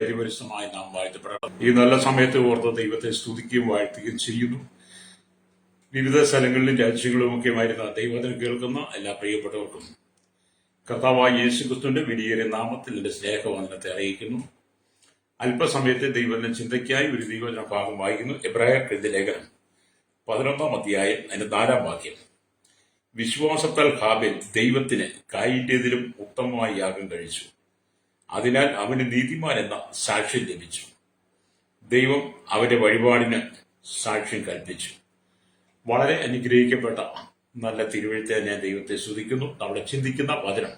പരിപരിശമായി നാം വാഴ്ത്തപ്പെടണം. ഈ നല്ല സമയത്ത് ഓർത്ത് ദൈവത്തെ സ്തുതിക്കുകയും വാഴ്ത്തുകയും ചെയ്യുന്നു. വിവിധ സ്ഥലങ്ങളിലും രാജ്യങ്ങളുമൊക്കെയുമായിരുന്ന ദൈവത്തിന് കേൾക്കുന്ന എല്ലാ പ്രിയപ്പെട്ടവർക്കും കർത്താവായ യേശുക്രിസ്തുവിന്റെ വിലയേറിയ നാമത്തിൽ എന്റെ സ്നേഹവന്ദനത്തെ അറിയിക്കുന്നു. അല്പസമയത്തെ ദൈവത്തിന്റെ ചിന്തയ്ക്കായി ഒരു ദൈവവചന ഭാഗം വായിക്കുന്നു. എബ്രായർക്കെഴുതിയ ലേഖനം 11-ാം അധ്യായം അതിന്റെ 4-ാം വാക്യം. വിശ്വാസത്താൽ ഹാബേൽ ദൈവത്തിന് കായിന്റേതിലും ഉത്തമമായ യാഗം കഴിച്ചു, അതിനാൽ അവന് നീതിമാൻ എന്ന സാക്ഷ്യം ലഭിച്ചു. ദൈവം അവന്റെ വഴിപാടിന് സാക്ഷ്യം കൽപ്പിച്ചു. വളരെ അനുഗ്രഹിക്കപ്പെട്ട നല്ല തിരുവഴുത്തെ ഞാൻ ദൈവത്തെ സ്തുതിക്കുന്നു. നമ്മൾ ചിന്തിക്കുന്ന വചനം,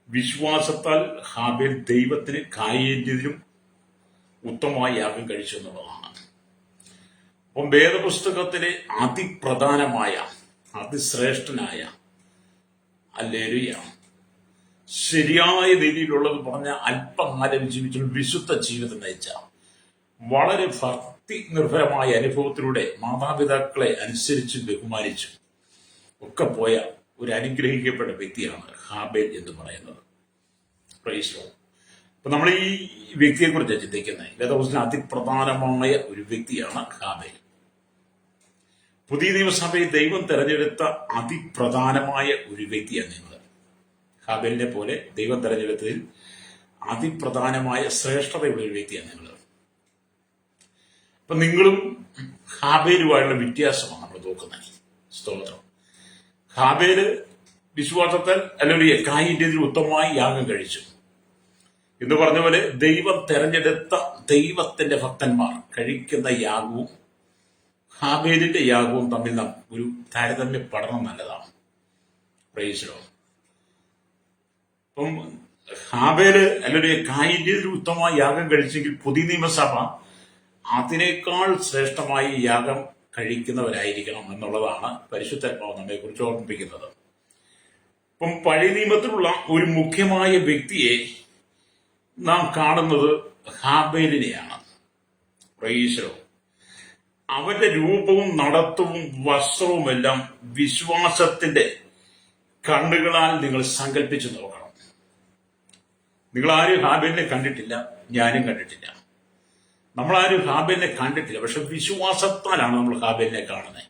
വിശ്വാസത്താൽ ഹാബേൽ ദൈവത്തിന് കായിന്റേതിലും ഉത്തമമായ യാഗം കഴിച്ചു എന്നുള്ളതാണ്. അപ്പം വേദപുസ്തകത്തിലെ അതിപ്രധാനമായ അതിശ്രേഷ്ഠനായ ഹല്ലേലൂയ ശരിയായ രീതിയിലുള്ളത് പറഞ്ഞ അല്പകാലം ജീവിച്ച വിശുദ്ധ ജീവിതം നയിച്ച വളരെ ഭക്തി നിർഭരമായ അനുഭവത്തിലൂടെ മാതാപിതാക്കളെ അനുസരിച്ച് ബഹുമാനിച്ചു ഒക്കെ പോയ ഒരു അനുഗ്രഹിക്കപ്പെട്ട വ്യക്തിയാണ് ഹാബേൽ എന്ന് പറയുന്നത്. Price the Lord. അപ്പൊ നമ്മൾ ഈ വ്യക്തിയെ കുറിച്ച് ചിന്തിക്കുന്നത്, വേദപുസ്തകത്തിൽ അതിപ്രധാനമായ ഒരു വ്യക്തിയാണ് ഹാബേൽ. പുതിയ നിയമസഭയിൽ ദൈവം തെരഞ്ഞെടുത്ത അതിപ്രധാനമായ ഒരു വ്യക്തിയാണ് നിങ്ങൾ. ഹാബേലിനെ പോലെ ദൈവം തെരഞ്ഞെടുത്തതിൽ അതിപ്രധാനമായ ശ്രേഷ്ഠതയുള്ള ഒരു വ്യക്തിയാണ് നിങ്ങൾ. അപ്പൊ നിങ്ങളും ഹാബേലുമായുള്ള വ്യത്യാസമാണ് നമ്മൾ നോക്കുന്നത്. സ്തോത്രം. ഹാബേല് വിശ്വാസത്താൽ അല്ലെങ്കിൽ കായിന്റേതിൽ ഉത്തമമായി യാഗം കഴിച്ചു എന്ന് പറഞ്ഞ പോലെ ദൈവം തെരഞ്ഞെടുത്ത ദൈവത്തിന്റെ ഭക്തന്മാർ കഴിക്കുന്ന യാഗവും ഹാബേലിന്റെ യാഗവും തമ്മിൽ നാം ഒരു താരതമ്യ പഠനം നല്ലതാണ്. Price the Lord. അപ്പം ഹാബേല് അല്ലെങ്കിൽ കായിന്റേതിൽ ഉത്തമമായ യാഗം കഴിച്ചെങ്കിൽ പുതിയ നിയമസഭ അതിനേക്കാൾ ശ്രേഷ്ഠമായി യാഗം കഴിക്കുന്നവരായിരിക്കണം എന്നുള്ളതാണ് പരിശുദ്ധാത്മാവ് നമ്മെ കുറിച്ച് ഓർമ്മിപ്പിക്കുന്നത്. അപ്പം പഴയ നിയമത്തിലുള്ള ഒരു മുഖ്യമായ വ്യക്തിയെ നാം കാണുന്നത് ഹാബേലിനെയാണ്. Price the Lord. അവന്റെ രൂപവും നടത്തവും വസ്ത്രവും എല്ലാം വിശ്വാസത്തിന്റെ കണ്ണുകളാൽ നിങ്ങൾ സങ്കല്പിച്ചു നോക്കണം. നിങ്ങൾ ആരും ഹാബേലിനെ കണ്ടിട്ടില്ല, ഞാനും കണ്ടിട്ടില്ല. നമ്മളാരും ഹാബേലിനെ കണ്ടിട്ടില്ല. പക്ഷെ വിശ്വാസത്താലാണ് നമ്മൾ ഹാബേലിനെ കാണുന്നത്.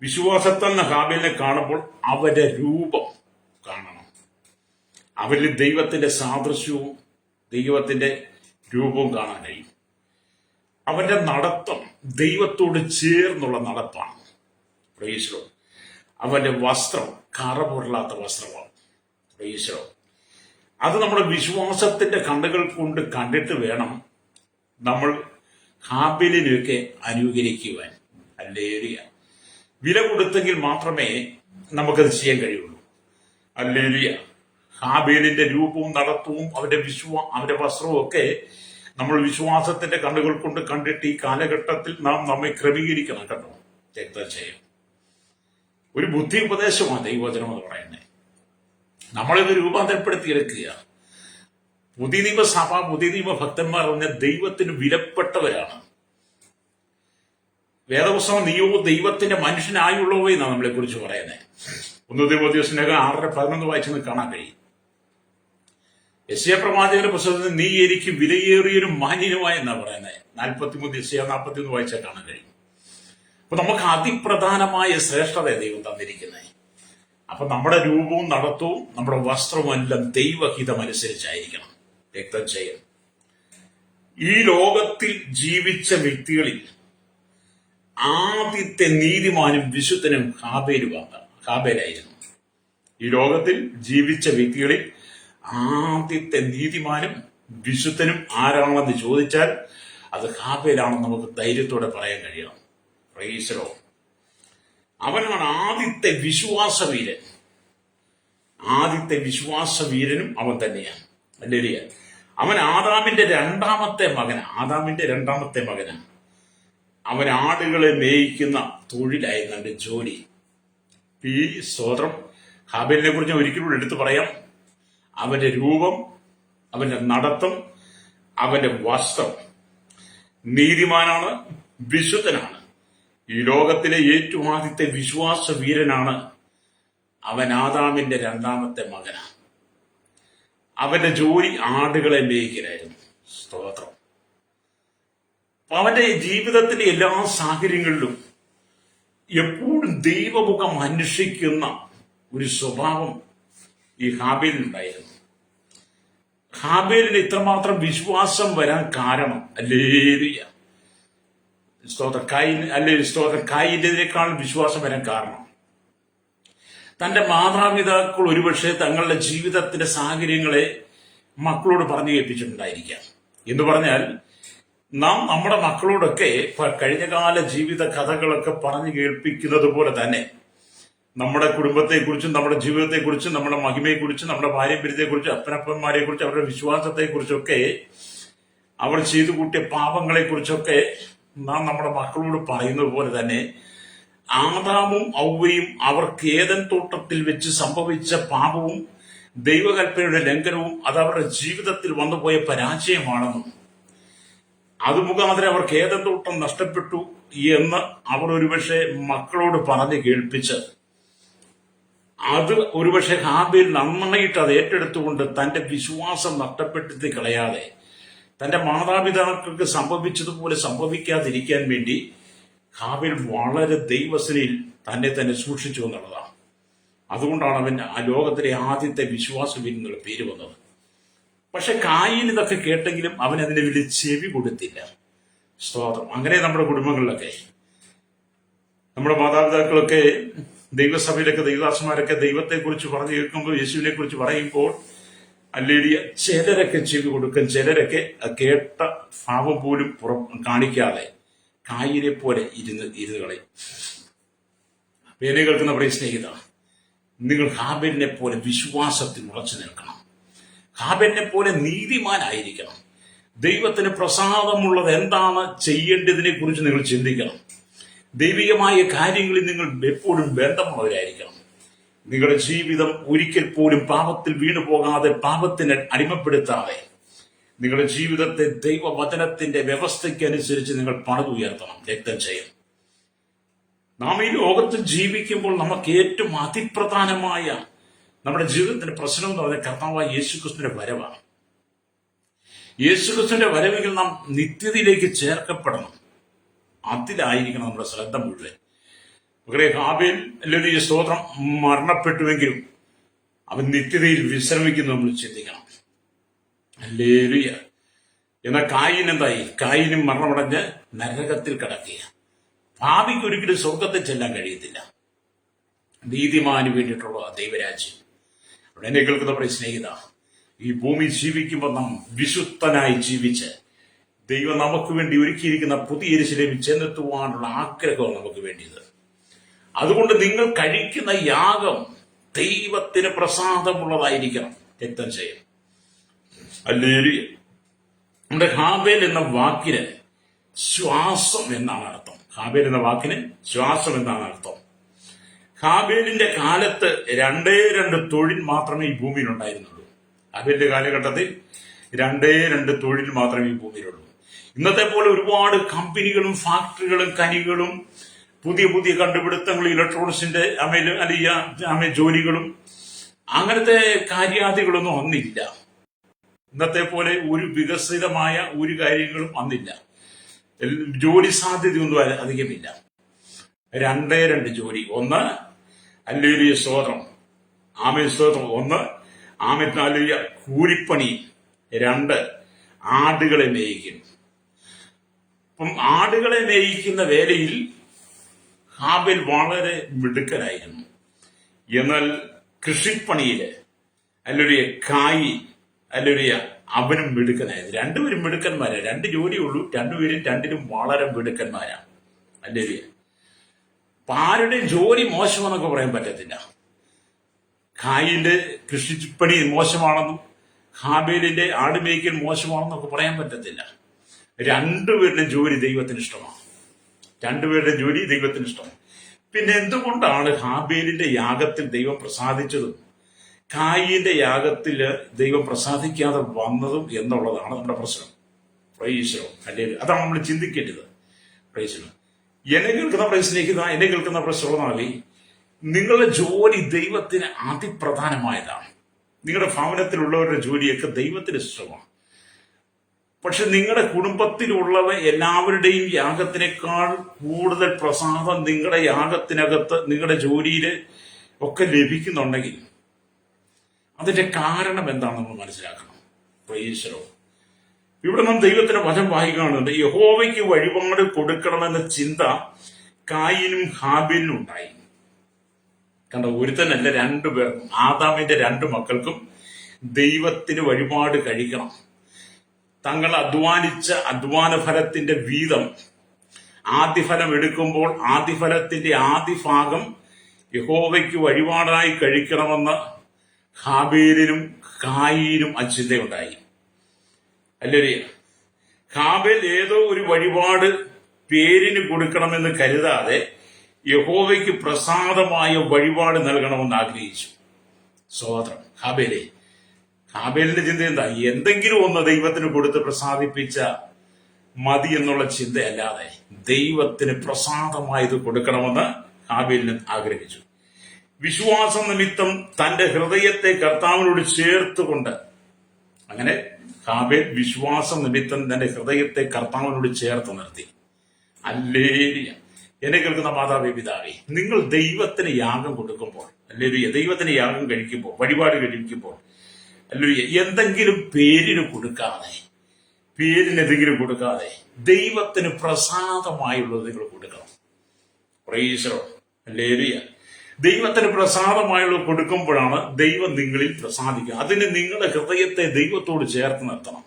വിശ്വാസത്താൽ ഹാബേലിനെ കാണുമ്പോൾ അവന്റെ രൂപം കാണണം. അവരിൽ ദൈവത്തിന്റെ സാദൃശ്യവും ദൈവത്തിന്റെ രൂപവും കാണാൻ കഴിയും. അവന്റെ നടത്തം ദൈവത്തോട് ചേർന്നുള്ള നടപ്പാണ്. Price the Lord. അവന്റെ വസ്ത്രം കറപുരളാത്ത വസ്ത്രമാണ്. Price the Lord. അത് നമ്മുടെ വിശ്വാസത്തിന്റെ കണ്ണുകൾ കൊണ്ട് കണ്ടിട്ട് വേണം നമ്മൾ ഹാബേലിനെയൊക്കെ അനുകരിക്കുവാൻ. ഹല്ലേലൂയ. വില കൊടുത്തെങ്കിൽ മാത്രമേ നമുക്കത് ചെയ്യാൻ കഴിയുള്ളൂ. ഹല്ലേലൂയ. ഹാബേലിന്റെ രൂപവും നടത്തവും അവന്റെ വസ്ത്രവും ഒക്കെ നമ്മൾ വിശ്വാസത്തിന്റെ കണ്ണുകൾ കൊണ്ട് കണ്ടിട്ട് ഈ കാലഘട്ടത്തിൽ നാം നമ്മെ ക്രമീകരിക്കണം കേട്ടോ. രക്തചയം ഒരു ബുദ്ധി ഉപദേശമാണ് ദൈവവചനം എന്ന് പറയുന്നത്. നമ്മളിത് രൂപാന്തരപ്പെടുത്തിയെടുക്കുക. പുതിയ നിയമസഭ പുതിയ നിയമ ഭക്തന്മാർ പറഞ്ഞ ദൈവത്തിന് വിലപ്പെട്ടവരാണ്. വേദപുസ്തകം നീയോ ദൈവത്തിന്റെ മനുഷ്യനായുള്ളവോ എന്നാണ് നമ്മളെ കുറിച്ച് പറയുന്നത്. 1 തിമോഥെയോസ് 6:11 വായിച്ചെന്ന് കാണാൻ കഴിയും. യെശയ്യാ പ്രവാചകന്റെ പുസ്തകത്തിൽ നീ എനിക്ക് വിലയേറിയൊരു മാന്യനുമായി എന്നാ പറയുന്നത്. 43 യെശയ്യാ 41 വായിച്ചാൽ കാണാൻ കഴിയും. അപ്പൊ നമുക്ക് അതിപ്രധാനമായ ശ്രേഷ്ഠത ദൈവം തന്നിരിക്കുന്നത്. അപ്പൊ നമ്മുടെ രൂപവും നടത്തവും നമ്മുടെ വസ്ത്രവും എല്ലാം ദൈവഹിതം അനുസരിച്ചായിരിക്കണം. രക്തം ചെയ്യണം. ഈ ലോകത്തിൽ ജീവിച്ച വ്യക്തികളിൽ ആദ്യത്തെ നീതിമാനും വിശുദ്ധനും ഹാബേലായിരുന്നു. ഈ ലോകത്തിൽ ജീവിച്ച വ്യക്തികളിൽ ആദ്യത്തെ നീതിമാനും വിശുദ്ധനും ആരാണെന്ന് ചോദിച്ചാൽ അത് ഹാബേലാണെന്ന് നമുക്ക് ധൈര്യത്തോടെ പറയാൻ കഴിയണം. Price the Lord. അവനാണ് ആദ്യത്തെ വിശ്വാസവീരൻ. ആദ്യത്തെ വിശ്വാസവീരനും അവൻ തന്നെയാണ്. ഹല്ലേലൂയ. അവൻ ആദാമിന്റെ രണ്ടാമത്തെ മകനാണ്. അവൻ ആടുകളെ മേയിക്കുന്ന തൊഴിലായിരുന്നു അവന്റെ ജോലി. ഈ സ്തോത്രം. ഹാബേലിനെ കുറിച്ച് ഒരിക്കലും എടുത്തു പറയാം. അവന്റെ രൂപം, അവന്റെ നടത്തം, അവന്റെ വസ്ത്രം നീതിമാനാണ്, വിശുദ്ധനാണ്. ഈ ലോകത്തിലെ ഏറ്റവും ആദ്യത്തെ വിശ്വാസ വീരനാണ് അവൻ. ആദാമിന്റെ രണ്ടാമത്തെ മകനാണ്. അവന്റെ ജോലി ആടുകളെ മേയ്ക്കലായിരുന്നു. സ്തോത്രം. അവന്റെ ജീവിതത്തിന്റെ എല്ലാ സാഹചര്യങ്ങളിലും എപ്പോഴും ദൈവമുഖം അന്വേഷിക്കുന്ന ഒരു സ്വഭാവം ഈ ഹാബേലിനുണ്ടായിരുന്നു. ഹാബേലിന് ഇത്രമാത്രം വിശ്വാസം വരാൻ കാരണം ഹല്ലേലൂയ സ്തോത്രം കായിന്റേതിനേക്കാൾ വിശ്വാസം വരാൻ കാരണം തന്റെ മാതാപിതാക്കൾ ഒരുപക്ഷെ തങ്ങളുടെ ജീവിതത്തിന്റെ സാഹചര്യങ്ങളെ മക്കളോട് പറഞ്ഞു കേൾപ്പിച്ചിട്ടുണ്ടായിരിക്കാം. എന്ന് പറഞ്ഞാൽ നാം നമ്മുടെ മക്കളോടൊക്കെ കഴിഞ്ഞകാല ജീവിത കഥകളൊക്കെ പറഞ്ഞു കേൾപ്പിക്കുന്നത് പോലെ തന്നെ നമ്മുടെ കുടുംബത്തെക്കുറിച്ചും നമ്മുടെ ജീവിതത്തെക്കുറിച്ചും നമ്മുടെ മഹിമയെക്കുറിച്ചും നമ്മുടെ പാരമ്പര്യത്തെക്കുറിച്ചും അപ്പനപ്പന്മാരെക്കുറിച്ചും അവരുടെ വിശ്വാസത്തെക്കുറിച്ചൊക്കെ അവർ ചെയ്തു കൂട്ടിയ പാപങ്ങളെക്കുറിച്ചൊക്കെ നാം നമ്മുടെ മക്കളോട് പറയുന്നത് പോലെ തന്നെ ആദാമും ഔവയും അവർക്ക് ഏദൻ തോട്ടത്തിൽ വെച്ച് സംഭവിച്ച പാപവും ദൈവകൽപ്പനയുടെ ലംഘനവും അത് അവരുടെ ജീവിതത്തിൽ വന്നുപോയ പരാജയമാണെന്നും അത് മുഖാന്തരം അവർക്ക് ഏദൻ തോട്ടം നഷ്ടപ്പെട്ടു എന്ന് അവർ ഒരുപക്ഷെ മക്കളോട് പറഞ്ഞ് കേൾപ്പിച്ച് അത് ഒരുപക്ഷെ ഹാബേൽ നന്നായിട്ട് അത് ഏറ്റെടുത്തുകൊണ്ട് തന്റെ വിശ്വാസം നഷ്ടപ്പെടുത്തി കളയാതെ തന്റെ മാതാപിതാക്കൾക്ക് സംഭവിച്ചതുപോലെ സംഭവിക്കാതിരിക്കാൻ വേണ്ടി ഹാബേൽ വളരെ ദൈവസനയിൽ തന്നെ സൂക്ഷിച്ചു എന്നുള്ളതാണ്. അതുകൊണ്ടാണ് അവൻ ആ ലോകത്തിലെ ആദ്യത്തെ വിശ്വാസവീരൻ എന്നുള്ള പേര് വന്നത്. പക്ഷെ കായീൻ ഇതൊക്കെ കേട്ടെങ്കിലും അവൻ അതിനെ വലിയ ചെവി കൊടുത്തില്ല. സ്തോത്രം. അങ്ങനെ നമ്മുടെ കുടുംബങ്ങളിലൊക്കെ നമ്മുടെ മാതാപിതാക്കളൊക്കെ ദൈവസഭയിലൊക്കെ ദൈവദാസന്മാരൊക്കെ ദൈവത്തെക്കുറിച്ച് പറഞ്ഞു കേൾക്കുമ്പോൾ യേശുവിനെ കുറിച്ച് പറയുമ്പോൾ അല്ലേലിയ ചിലരൊക്കെ ചെവി കൊടുക്കും, ചിലരൊക്കെ കേട്ട ഭാവം പോലും കാണിക്കാതെ കായിനെ പോലെ ഇരുന്ന് കളയും. പേനെ കേൾക്കുന്ന പ്രിയ സ്നേഹിത, നിങ്ങൾ ഹാബേലിനെ പോലെ വിശ്വാസത്തിൽ ഉറച്ചു നിൽക്കണം. ഹാബേലിനെ പോലെ നീതിമാനായിരിക്കണം. ദൈവത്തിന് പ്രസാദമുള്ളത് എന്താണ് ചെയ്യേണ്ടതിനെ കുറിച്ച് നിങ്ങൾ ചിന്തിക്കണം. ദൈവികമായ കാര്യങ്ങളിൽ നിങ്ങൾ എപ്പോഴും ബന്ധമുള്ളവരായിരിക്കണം. നിങ്ങളുടെ ജീവിതം ഒരിക്കൽ പോലും പാപത്തിൽ വീണു പോകാതെ, പാപത്തിന് അടിമപ്പെടുത്താതെ നിങ്ങളുടെ ജീവിതത്തെ ദൈവവചനത്തിന്റെ വ്യവസ്ഥയ്ക്കനുസരിച്ച് നിങ്ങൾ പണിതുയർത്തണം, രക്തം ചെയ്യണം. നാം ഈ ലോകത്ത് ജീവിക്കുമ്പോൾ നമുക്ക് ഏറ്റവും അതിപ്രധാനമായ നമ്മുടെ ജീവിതത്തിന്റെ പ്രശ്നം എന്ന് പറയുന്നത് കർത്താവായ യേശുക്രിസ്തുവിന്റെ വരവാണ്. യേശുക്രിസ്തുവിന്റെ വരവെങ്കിൽ നാം നിത്യതയിലേക്ക് ചേർക്കപ്പെടണം. അതിലായിരിക്കണം നമ്മുടെ ശ്രദ്ധ മുഴുവൻ. ഹാബേൽ അല്ലെങ്കിൽ ഈ സ്തോത്രം മരണപ്പെട്ടുവെങ്കിലും അവൻ നിത്യതയിൽ വിശ്രമിക്കുന്നു നമ്മൾ ചിന്തിക്കണം. ഹല്ലേലൂയ. എന്നാൽ കായീൻ എന്തായി? കായീനും മരണമടഞ്ഞ് നരകത്തിൽ കിടക്കുക. ഭാവിക്ക് ഒരിക്കലും സ്വർഗത്തിൽ ചെല്ലാൻ കഴിയത്തില്ല. നീതിമാന് വേണ്ടിയിട്ടുള്ള ദൈവരാജ്യം. അവിടെ എന്നെ കേൾക്കുന്ന പ്രിയ സ്നേഹിത, ഈ ഭൂമി ജീവിക്കുമ്പോൾ നാം വിശുദ്ധനായി ജീവിച്ച് ദൈവം നമുക്ക് വേണ്ടി ഒരുക്കിയിരിക്കുന്ന പുതിയ യെരൂശലേമിൽ ചെന്നെത്തുവാനുള്ള ആഗ്രഹമാണ് നമുക്ക് വേണ്ടിയത്. അതുകൊണ്ട് നിങ്ങൾ കഴിക്കുന്ന യാഗം ദൈവത്തിന് പ്രസാദമുള്ളതായിരിക്കണം, രക്തം ചെയ്യണം. ഹല്ലേലൂയ. നമ്മുടെ ഹാബേൽ എന്ന വാക്കിന് ശ്വാസം എന്നാണ് അർത്ഥം. ഹാബേൽ എന്ന വാക്കിന് ശ്വാസം എന്നാണ് അർത്ഥം. ഹാബേലിന്റെ കാലത്ത് 2 തൊഴിൽ മാത്രമേ ഈ ഭൂമിയിൽ ഉണ്ടായിരുന്നുള്ളൂ. ഹാബേലിന്റെ കാലഘട്ടത്തിൽ 2 തൊഴിൽ മാത്രമേ ഈ ഭൂമിയിലുള്ളൂ. ഇന്നത്തെ പോലെ ഒരുപാട് കമ്പനികളും ഫാക്ടറികളും ഖനികളും പുതിയ പുതിയ കണ്ടുപിടുത്തങ്ങളും ഇലക്ട്രോണിക്സിന്റെ ജോലികളും അങ്ങനത്തെ കാര്യാദികളൊന്നും അന്നില്ല. ഇന്നത്തെ പോലെ ഒരു വികസിതമായ ഒരു കാര്യങ്ങളും അന്നില്ല. ജോലി സാധ്യതയൊന്നും അധികമില്ല. 2 ജോലി. ഒന്ന് ഹല്ലേലൂയ സ്തോത്രം, ആമേൻ സ്തോത്രം. ഒന്ന് ആമേൻ ഹല്ലേലൂയ കൂലിപ്പണി. 2 ആടുകളെ മേയിക്കുന്നു. അപ്പം ആടുകളെ മേയിക്കുന്ന വേലയിൽ ഹാബേൽ വളരെ മിടുക്കനായിരുന്നു. എന്നാൽ കൃഷിപ്പണിയില് ഹല്ലേലൂയ കായീൻ ഹല്ലേലൂയ അവനും മിടുക്കനായിരുന്നു. 2 പേരും മിടുക്കന്മാരാണ്. 2 ജോലിയുള്ളൂ. 2 പേരും 2നും വളരെ മിടുക്കന്മാരാണ്. ഹല്ലേലൂയ. ആരുടെയും ജോലി മോശമെന്നൊക്കെ പറയാൻ പറ്റത്തില്ല. കായീന്റെ കൃഷിപ്പണി മോശമാണെന്നും ഹാബേലിന്റെ ആടുമേയ്ക്കൽ മോശമാണെന്നൊക്കെ പറയാൻ പറ്റത്തില്ല. 2 പേരുടെ ജോലി ദൈവത്തിന് ഇഷ്ടമാണ്. 2 പേരുടെ ജോലി ദൈവത്തിന് ഇഷ്ടമാണ്. പിന്നെ എന്തുകൊണ്ടാണ് ഹാബേലിന്റെ യാഗത്തിൽ ദൈവം പ്രസാദിച്ചതും കായീന്റെ യാഗത്തിൽ ദൈവം പ്രസാദിക്കാതെ വന്നതും എന്നുള്ളതാണ് നമ്മുടെ പ്രശ്നം. പ്രൈസ് അല്ലെങ്കിൽ അതാണ് നമ്മൾ ചിന്തിക്കേണ്ടത്. പ്രൈസ് എന്നെ കേൾക്കുന്ന പ്രൈസിലേക്ക് എന്നെ കേൾക്കുന്ന പ്രശ്നമായി നിങ്ങളുടെ ജോലി ദൈവത്തിന് അതിപ്രധാനമായതാണ്. നിങ്ങളുടെ ഭവനത്തിലുള്ളവരുടെ ജോലിയൊക്കെ ദൈവത്തിന് ഇഷ്ടമാണ്. പക്ഷെ നിങ്ങളുടെ കുടുംബത്തിലുള്ളവ എല്ലാവരുടെയും യാഗത്തിനേക്കാൾ കൂടുതൽ പ്രസാദം നിങ്ങളുടെ യാഗത്തിനകത്ത് നിങ്ങളുടെ ജോലിയിൽ ഒക്കെ ലഭിക്കുന്നുണ്ടെങ്കിൽ അതിന്റെ കാരണം എന്താണെന്ന് നമ്മൾ മനസ്സിലാക്കണം. പ്രൈസലോ. ഇവിടെ നാം ദൈവത്തിന്റെ വചനം വായിക്കുകയാണുണ്ട്. യഹോവയ്ക്ക് വഴിപാട് കൊടുക്കണമെന്ന ചിന്ത കായിനും ഹാബീലിനും ഉണ്ടായി. കണ്ടോ, ഒരുത്തനല്ല, രണ്ടുപേർക്കും, ആദാമിന്റെ 2 മക്കൾക്കും ദൈവത്തിന് വഴിപാട് കഴിക്കണം. തങ്ങൾ അധ്വാനിച്ച അധ്വാന ഫലത്തിന്റെ വീതം ആദ്യഫലം എടുക്കുമ്പോൾ ആദ്യഫലത്തിന്റെ ആദ്യ ഭാഗം യഹോവയ്ക്ക് വഴിപാടായി കഴിക്കണമെന്ന് ഹാബേലിനും കായീനും അചിന്തയുണ്ടായി. അല്ലേ? ഹാബേൽ ഏതോ ഒരു വഴിപാട് പേരിന് കൊടുക്കണമെന്ന് കരുതാതെ യഹോവയ്ക്ക് പ്രസാദമായ വഴിപാട് നൽകണമെന്ന് ആഗ്രഹിച്ചു. സഹോദരൻ, ഹാബേലിന്റെ ചിന്ത എന്താ? എന്തെങ്കിലും ഒന്ന് ദൈവത്തിന് കൊടുത്ത് പ്രസാദിപ്പിച്ച മതി എന്നുള്ള ചിന്തയല്ലാതെ ദൈവത്തിന് പ്രസാദമായത് കൊടുക്കണമെന്ന് ഹാബേലിന് ആഗ്രഹിച്ചു. വിശ്വാസം നിമിത്തം തന്റെ ഹൃദയത്തെ കർത്താവിനോട് ചേർത്തുകൊണ്ട്, അങ്ങനെ ഹാബേൽ വിശ്വാസം നിമിത്തം തന്റെ ഹൃദയത്തെ കർത്താവിനോട് ചേർത്ത് നിർത്തി. ഹല്ലേലൂയ. എന്നെ കേൾക്കുന്ന മാതാവേ, പിതാവേ, നിങ്ങൾ ദൈവത്തിന് യാഗം കൊടുക്കുമ്പോൾ, ഹല്ലേലൂയ, ദൈവത്തിന് യാഗം കഴിക്കുമ്പോൾ, വഴിപാട് കഴിക്കുമ്പോൾ, ഹല്ലേലൂയ, എന്തെങ്കിലും പേരിന് കൊടുക്കാതെ ദൈവത്തിന് പ്രസാദമായുള്ളത് നിങ്ങൾ കൊടുക്കണം. Price the Lord. ഹല്ലേലൂയ. ദൈവത്തിന് പ്രസാദമായുള്ളത് കൊടുക്കുമ്പോഴാണ് ദൈവം നിങ്ങളിൽ പ്രസാദിക്കുക. അതിന് നിങ്ങളുടെ ഹൃദയത്തെ ദൈവത്തോട് ചേർത്ത് നിർത്തണം.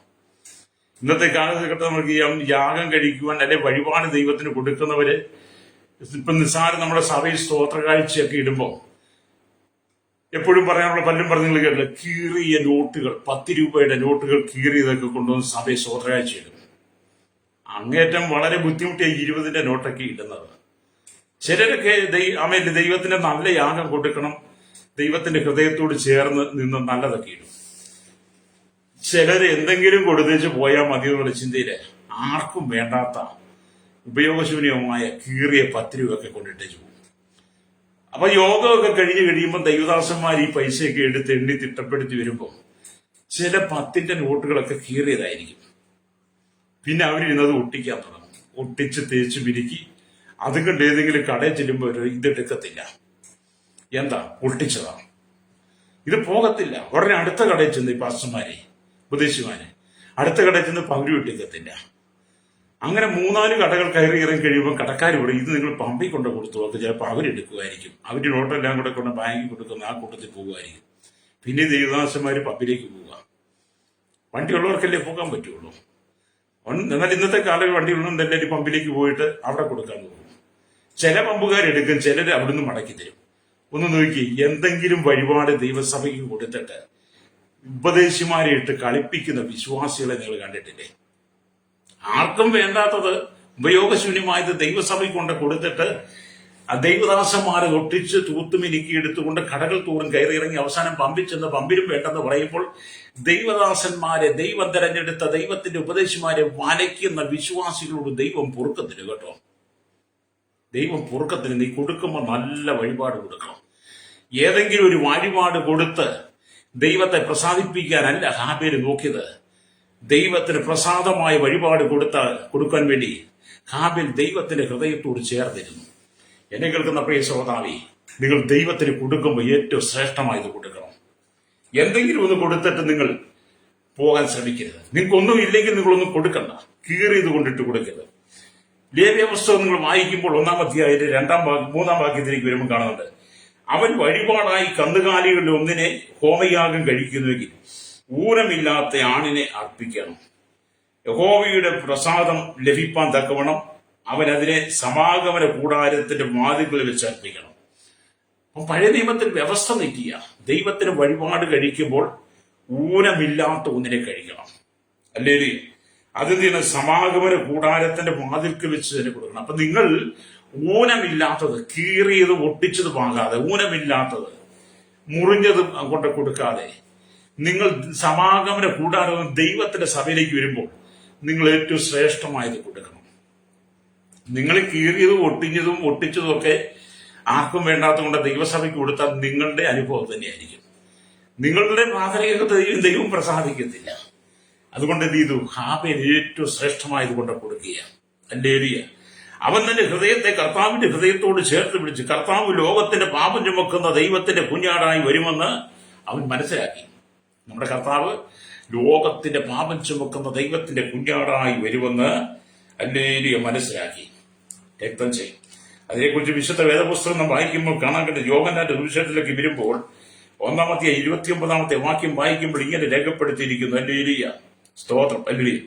ഇന്നത്തെ കാലഘട്ടത്തിൽ നമുക്ക് യാഗം കഴിക്കുവാൻ അല്ലെ വഴിപാട് ദൈവത്തിന് കൊടുക്കുന്നവര് ഇപ്പൊ നിസ്സാരം നമ്മുടെ സഭയിൽ സ്തോത്ര കാഴ്ചയൊക്കെ ഇടുമ്പോൾ എപ്പോഴും പറയാനുള്ള പലരും പറഞ്ഞു കേട്ടില്ല, കീറിയ നോട്ടുകൾ, 10 രൂപയുടെ നോട്ടുകൾ കീറിയതൊക്കെ കൊണ്ടുവന്ന് സഭയിൽ സ്തോത്ര കാഴ്ച ഇടും. അങ്ങേറ്റം വളരെ ബുദ്ധിമുട്ടിയായി 20ന്റെ നോട്ടൊക്കെ ഇടുന്നത്. ചിലരൊക്കെ ദൈവത്തിന്റെ നല്ല യാഗം കൊടുക്കണം, ദൈവത്തിന്റെ ഹൃദയത്തോട് ചേർന്ന് നിന്ന് നല്ലതൊക്കെ ഇടും. ചിലര് എന്തെങ്കിലും കൊടുത്തേച്ച് പോയാൽ മതി എന്നുള്ള ചിന്തയില് ആർക്കും വേണ്ടാത്ത ഉപയോഗശൂന്യമായ കീറിയ 10 രൂപയൊക്കെ കൊണ്ടിട്ടേച്ചു പോകും. അപ്പൊ യോഗമൊക്കെ കഴിഞ്ഞ് കഴിയുമ്പോൾ ദൈവദാസന്മാർ ഈ പൈസയൊക്കെ എടുത്ത് എണ്ണി തിട്ടപ്പെടുത്തി വരുമ്പോൾ ചില 10ന്റെ നോട്ടുകളൊക്കെ കീറിയതായിരിക്കും. പിന്നെ അവരിരുന്നത് ഒട്ടിക്കാൻ തുടങ്ങും. ഒട്ടിച്ച് തേച്ച് മിനുക്കി അതും കൊണ്ട് ഏതെങ്കിലും കടയിൽ ചെല്ലുമ്പോൾ ഇതെടുക്കത്തില്ല. എന്താ? ഒട്ടിച്ചതാണ്. ഇത് പോകത്തില്ല. ഉടനെ അടുത്ത കടയിൽ ചെന്ന് ഈ പാസ്റ്റർമാരെ, ഉപദേശിമാരെ അടുത്ത കടയിൽ ചെന്ന് പകുതി ഒട്ടിക്കത്തില്ല. അങ്ങനെ 3-4 കടകൾ കയറി ഇറങ്ങി കഴിയുമ്പോൾ കടക്കാർ ഇവിടെ ഇത് നിങ്ങൾ പമ്പിൽ കൊണ്ട് കൊടുത്തു നോക്ക്, ചിലപ്പോൾ അവരെടുക്കുമായിരിക്കും. അവര് നോട്ടെല്ലാം കൂടെ കൊണ്ട് ബാങ്കിൽ കൊടുക്കുന്ന ആ കൂട്ടത്തിൽ പോകുമായിരിക്കും. പിന്നെ ദേവദാസന്മാര് പമ്പിലേക്ക് പോവുക. വണ്ടിയുള്ളവർക്കല്ലേ പോകാൻ പറ്റുള്ളൂ. എന്നാൽ ഇന്നത്തെ കാലം വണ്ടിയുള്ളവർ എല്ലാവരും പമ്പിലേക്ക് പോയിട്ട് അവിടെ കൊടുക്കാൻ പോകും. ചില പമ്പുകാരെടുക്കും, ചിലർ അവിടുന്ന് മടക്കി തരും. ഒന്ന് നോക്കി, എന്തെങ്കിലും വഴിപാട് ദൈവസഭയ്ക്ക് കൊടുത്തിട്ട് ഉപദേശിമാരെ ഇട്ട് കളിപ്പിക്കുന്ന വിശ്വാസികളെ നിങ്ങൾ കണ്ടിട്ടില്ലേ? ആർക്കും വേണ്ടാത്തത് ഉപയോഗശൂന്യമായത് ദൈവസഭയ്ക്ക് കൊണ്ട് കൊടുത്തിട്ട് ദൈവദാസന്മാരെ ഒട്ടിച്ച് തൂത്തുമിനുക്കി എടുത്തുകൊണ്ട് കടകൾ തോറും കയറി ഇറങ്ങി അവസാനം പമ്പിൽ ചെന്ന് പമ്പിലും വേണ്ടെന്ന് പറയുമ്പോൾ ദൈവദാസന്മാരെ, ദൈവം തെരഞ്ഞെടുത്ത ദൈവത്തിന്റെ ഉപദേശിമാരെ വലയ്ക്കുന്ന വിശ്വാസികളോട് ദൈവം പൊറുക്കത്തില്ല കേട്ടോ. ദൈവം പൊറുക്കത്തിന്. നീ കൊടുക്കുമ്പോൾ നല്ല വഴിപാട് കൊടുക്കണം. ഏതെങ്കിലും ഒരു വഴിപാട് കൊടുത്ത് ദൈവത്തെ പ്രസാദിപ്പിക്കാനല്ല ഹാബേൽ നോക്കിയത്. ദൈവത്തിന് പ്രസാദമായ വഴിപാട് കൊടുക്കാൻ വേണ്ടി ഹാബേൽ ദൈവത്തിന്റെ ഹൃദയത്തോട് ചേർന്നിരുന്നു. എന്നെ കേൾക്കുന്ന പ്രിയ സഹോദരി, നിങ്ങൾ ദൈവത്തിന് കൊടുക്കുമ്പോൾ ഏറ്റവും ശ്രേഷ്ഠമായത് കൊടുക്കണം. എന്തെങ്കിലും ഒന്ന് കൊടുത്തിട്ട് നിങ്ങൾ പോകാൻ ശ്രമിക്കരുത്. നിങ്ങൾക്കൊന്നും ഇല്ലെങ്കിൽ നിങ്ങളൊന്നും കൊടുക്കണ്ട. കീറിയത് കൊണ്ടിട്ട് കൊടുക്കരുത്. ലേവ്യ പുസ്തകം നിങ്ങൾ വായിക്കുമ്പോൾ 1-ാം അധ്യായത്തിൽ 3-ാം വാക്യത്തിലേക്ക് വരുമ്പോൾ കാണുന്നുണ്ട്, അവൻ വഴിപാടായി കന്നുകാലികളിൽ ഒന്നിനെ ഹോമയാഗം കഴിക്കുന്നുവെങ്കിൽ ഊനമില്ലാത്ത ആണിനെ അർപ്പിക്കണം. യഹോവയുടെ പ്രസാദം ലഭിപ്പാൻ തക്കവണ്ണം അവൻ അതിനെ സമാഗമന കൂടാരത്തിന്റെ വാതിൽക്കൽ വെച്ച് അർപ്പിക്കണം. അപ്പം പഴയ നിയമത്തിൽ വ്യവസ്ഥ നിൽക്കുക. ദൈവത്തിന് വഴിപാട് കഴിക്കുമ്പോൾ ഊനമില്ലാത്ത ഒന്നിനെ കഴിക്കണം. അല്ലേ? അതിന് സമാഗമന കൂടാരത്തിന്റെ വാതിൽക്കൽ വെച്ച് തന്നെ കൊടുക്കണം. അപ്പൊ നിങ്ങൾ ഊനമില്ലാത്തത്, കീറിയത് ഒട്ടിച്ചത് വാങ്ങാതെ, ഊനമില്ലാത്തത് മുറിഞ്ഞത് കൊണ്ട് കൊടുക്കാതെ നിങ്ങൾ സമാഗമന കൂടാരം ദൈവത്തിന്റെ സഭയിലേക്ക് വരുമ്പോൾ നിങ്ങൾ ഏറ്റവും ശ്രേഷ്ഠമായത് കൊടുക്കണം. നിങ്ങൾ കീറിയതും ഒട്ടിച്ചതും ഒക്കെ ആർക്കും വേണ്ടാത്തതുകൊണ്ട് ദൈവസഭയ്ക്ക് കൊടുത്താൽ നിങ്ങളുടെ അനുഭവം തന്നെയായിരിക്കും. നിങ്ങളുടെ പ്രാഥമിക ദൈവം പ്രസാദിക്കത്തില്ല. അതുകൊണ്ട് എന്ത് ചെയ്തു? ഹാബേൽ ഏറ്റവും ശ്രേഷ്ഠമായത് കൊണ്ട് കൊടുക്കുക. ഹല്ലേലൂയ. അവൻ തന്റെ ഹൃദയത്തെ കർത്താവിന്റെ ഹൃദയത്തോട് ചേർത്ത് പിടിച്ച് കർത്താവ് ലോകത്തിന്റെ പാപം ചുമക്കുന്ന ദൈവത്തിന്റെ കുഞ്ഞാടായി വരുമെന്ന് അവൻ മനസ്സിലാക്കി. നമ്മുടെ കർത്താവ് ലോകത്തിന്റെ പാപം ചുമക്കുന്ന ദൈവത്തിന്റെ കുഞ്ഞാടായി വരുമെന്ന് ഹല്ലേലൂയ മനസ്സിലാക്കി. രക്തം ചെയ്യും. അതിനെക്കുറിച്ച് വിശുദ്ധ വേദപുസ്തകം നാം വായിക്കുമ്പോൾ കാണാൻ കഴിയും. യോഹന്നാന്റെ സുവിശേഷത്തിലേക്ക് വരുമ്പോൾ 1-ാമത്തെ 29-ാമത്തെ വാക്യം വായിക്കുമ്പോൾ ഇങ്ങനെ രേഖപ്പെടുത്തിയിരിക്കുന്നു. ഹല്ലേലൂയ, സ്തോത്രം, ഹല്ലേലൂയ.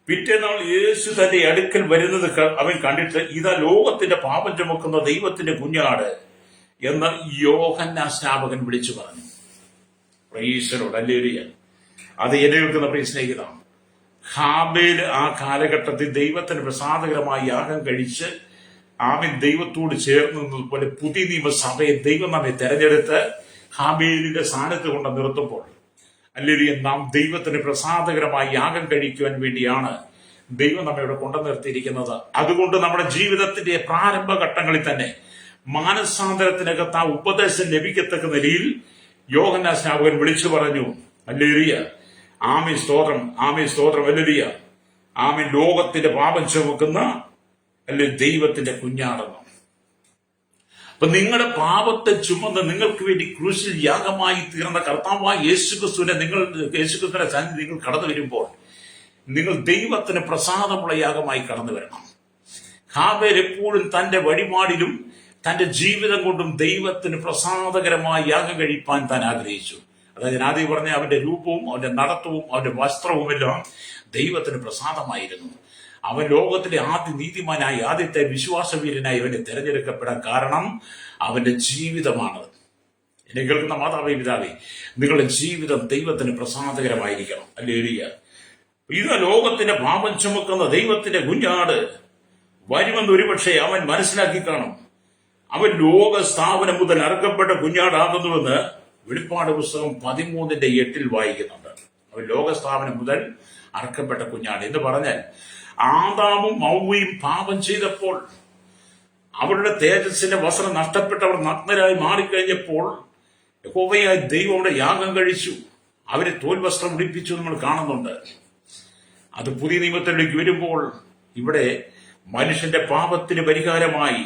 പിറ്റേന്നാൾ യേശു തന്റെ അടുക്കൽ വരുന്നത് അവൻ കണ്ടിട്ട്, ഇതാ ലോകത്തിന്റെ പാപം ചുമക്കുന്ന ദൈവത്തിന്റെ കുഞ്ഞാട് എന്ന് യോഹന്നാൻ സ്നാപകൻ വിളിച്ചു പറഞ്ഞു. Price the Lord, hallelujah. അത് എന്നെ കേൾക്കുന്ന പ്രിയ സ്നേഹിതനാണ്. ഹാബേൽ ആ കാലഘട്ടത്തിൽ ദൈവത്തിന് പ്രസാദകരമായി യാഗം കഴിച്ച് ആമേൻ ദൈവത്തോട് ചേർന്ന് നിന്നതുപോലെ പുതിയ നിയമസഭയെ ദൈവം നമ്മെ തെരഞ്ഞെടുത്ത് ഹാബേലിന്റെ സ്ഥാനത്ത് കൊണ്ട് നിർത്തുമ്പോൾ, അല്ലെങ്കിൽ നാം ദൈവത്തിന് പ്രസാദകരമായി യാഗം കഴിക്കുവാൻ വേണ്ടിയാണ് ദൈവം നമ്മെ ഇവിടെ കൊണ്ടു നിർത്തിയിരിക്കുന്നത്. അതുകൊണ്ട് നമ്മുടെ ജീവിതത്തിന്റെ പ്രാരംഭഘട്ടങ്ങളിൽ തന്നെ മാനസാന്തരത്തിനകത്ത് ആ ഉപദേശം ലഭിക്കത്തക്ക നിലയിൽ യോഹന്നാൻ സ്നാപകൻ വിളിച്ചു പറഞ്ഞു. ഹല്ലേലൂയ, ആമേൻ, സ്തോത്രം, ആമേൻ, സ്തോത്രം, ഹല്ലേലൂയ. ആമേൻ, ലോകത്തിന്റെ പാപം ചുമക്കുന്ന അല്ലെങ്കിൽ ദൈവത്തിന്റെ കുഞ്ഞാടെന്ന്. അപ്പൊ നിങ്ങളുടെ പാപത്തെ ചുമന്ന് നിങ്ങൾക്ക് വേണ്ടി ക്രൂശിൽ യാഗമായി തീർന്ന കർത്താവായ യേശുക്രിസ്തുവിന്റെ സന്നിധി നിങ്ങൾ കടന്നു വരുമ്പോൾ നിങ്ങൾ ദൈവത്തിന് പ്രസാദമുള്ള യാഗമായി കടന്നു വരണം. ഹാബേൽ എപ്പോഴും തന്റെ വഴിപാടിലും തന്റെ ജീവിതം കൊണ്ടും ദൈവത്തിന് പ്രസാദകരമായി യാഗം കഴിപ്പാൻ താൻ ആഗ്രഹിച്ചു. അതായത് ആദ്യം പറഞ്ഞ അവന്റെ രൂപവും അവന്റെ നടത്തവും അവന്റെ വസ്ത്രവുമെല്ലാം ദൈവത്തിന് പ്രസാദമായിരുന്നു. അവൻ ലോകത്തിലെ ആദ്യ നീതിമാനായി, ആദ്യത്തെ വിശ്വാസവീരനായി അവനെ തെരഞ്ഞെടുക്കപ്പെടാൻ കാരണം അവന്റെ ജീവിതമാണ്. എന്നെ കേൾക്കുന്ന മാതാവേ, പിതാവേ, നിങ്ങളുടെ ജീവിതം ദൈവത്തിന് പ്രസാദകരമായിരിക്കണം. ഹല്ലേലൂയ. ഇത് ലോകത്തിന്റെ പാപം ചുമക്കുന്ന ദൈവത്തിന്റെ കുഞ്ഞാട് വരുമെന്ന് ഒരുപക്ഷെ അവൻ മനസ്സിലാക്കി കാണും. അവൻ ലോക സ്ഥാപനം മുതൽ അറുക്കപ്പെട്ട കുഞ്ഞാടാകുന്നുവെന്ന് വെളിപ്പാട് പുസ്തകം 13:8 വായിക്കുന്നുണ്ട്. അവൻ ലോകസ്ഥാപനം മുതൽ അറുക്കപ്പെട്ട കുഞ്ഞാട് എന്ന് പറഞ്ഞാൽ ആദാമും ഹവ്വയും പാപം ചെയ്തപ്പോൾ അവരുടെ തേജസ്സിന്റെ വസ്ത്രം നഷ്ടപ്പെട്ടവർ നഗ്നരായി മാറിക്കഴിഞ്ഞപ്പോൾ യഹോവയായ ദൈവം അവിടെ യാഗം കഴിച്ചു, അവരെ തോൽവസ്ത്രം ഉടിപ്പിച്ചു നമ്മൾ കാണുന്നുണ്ട്. അത് പുതിയ നിയമത്തിലേക്ക് വരുമ്പോൾ ഇവിടെ മനുഷ്യന്റെ പാപത്തിന് പരിഹാരമായി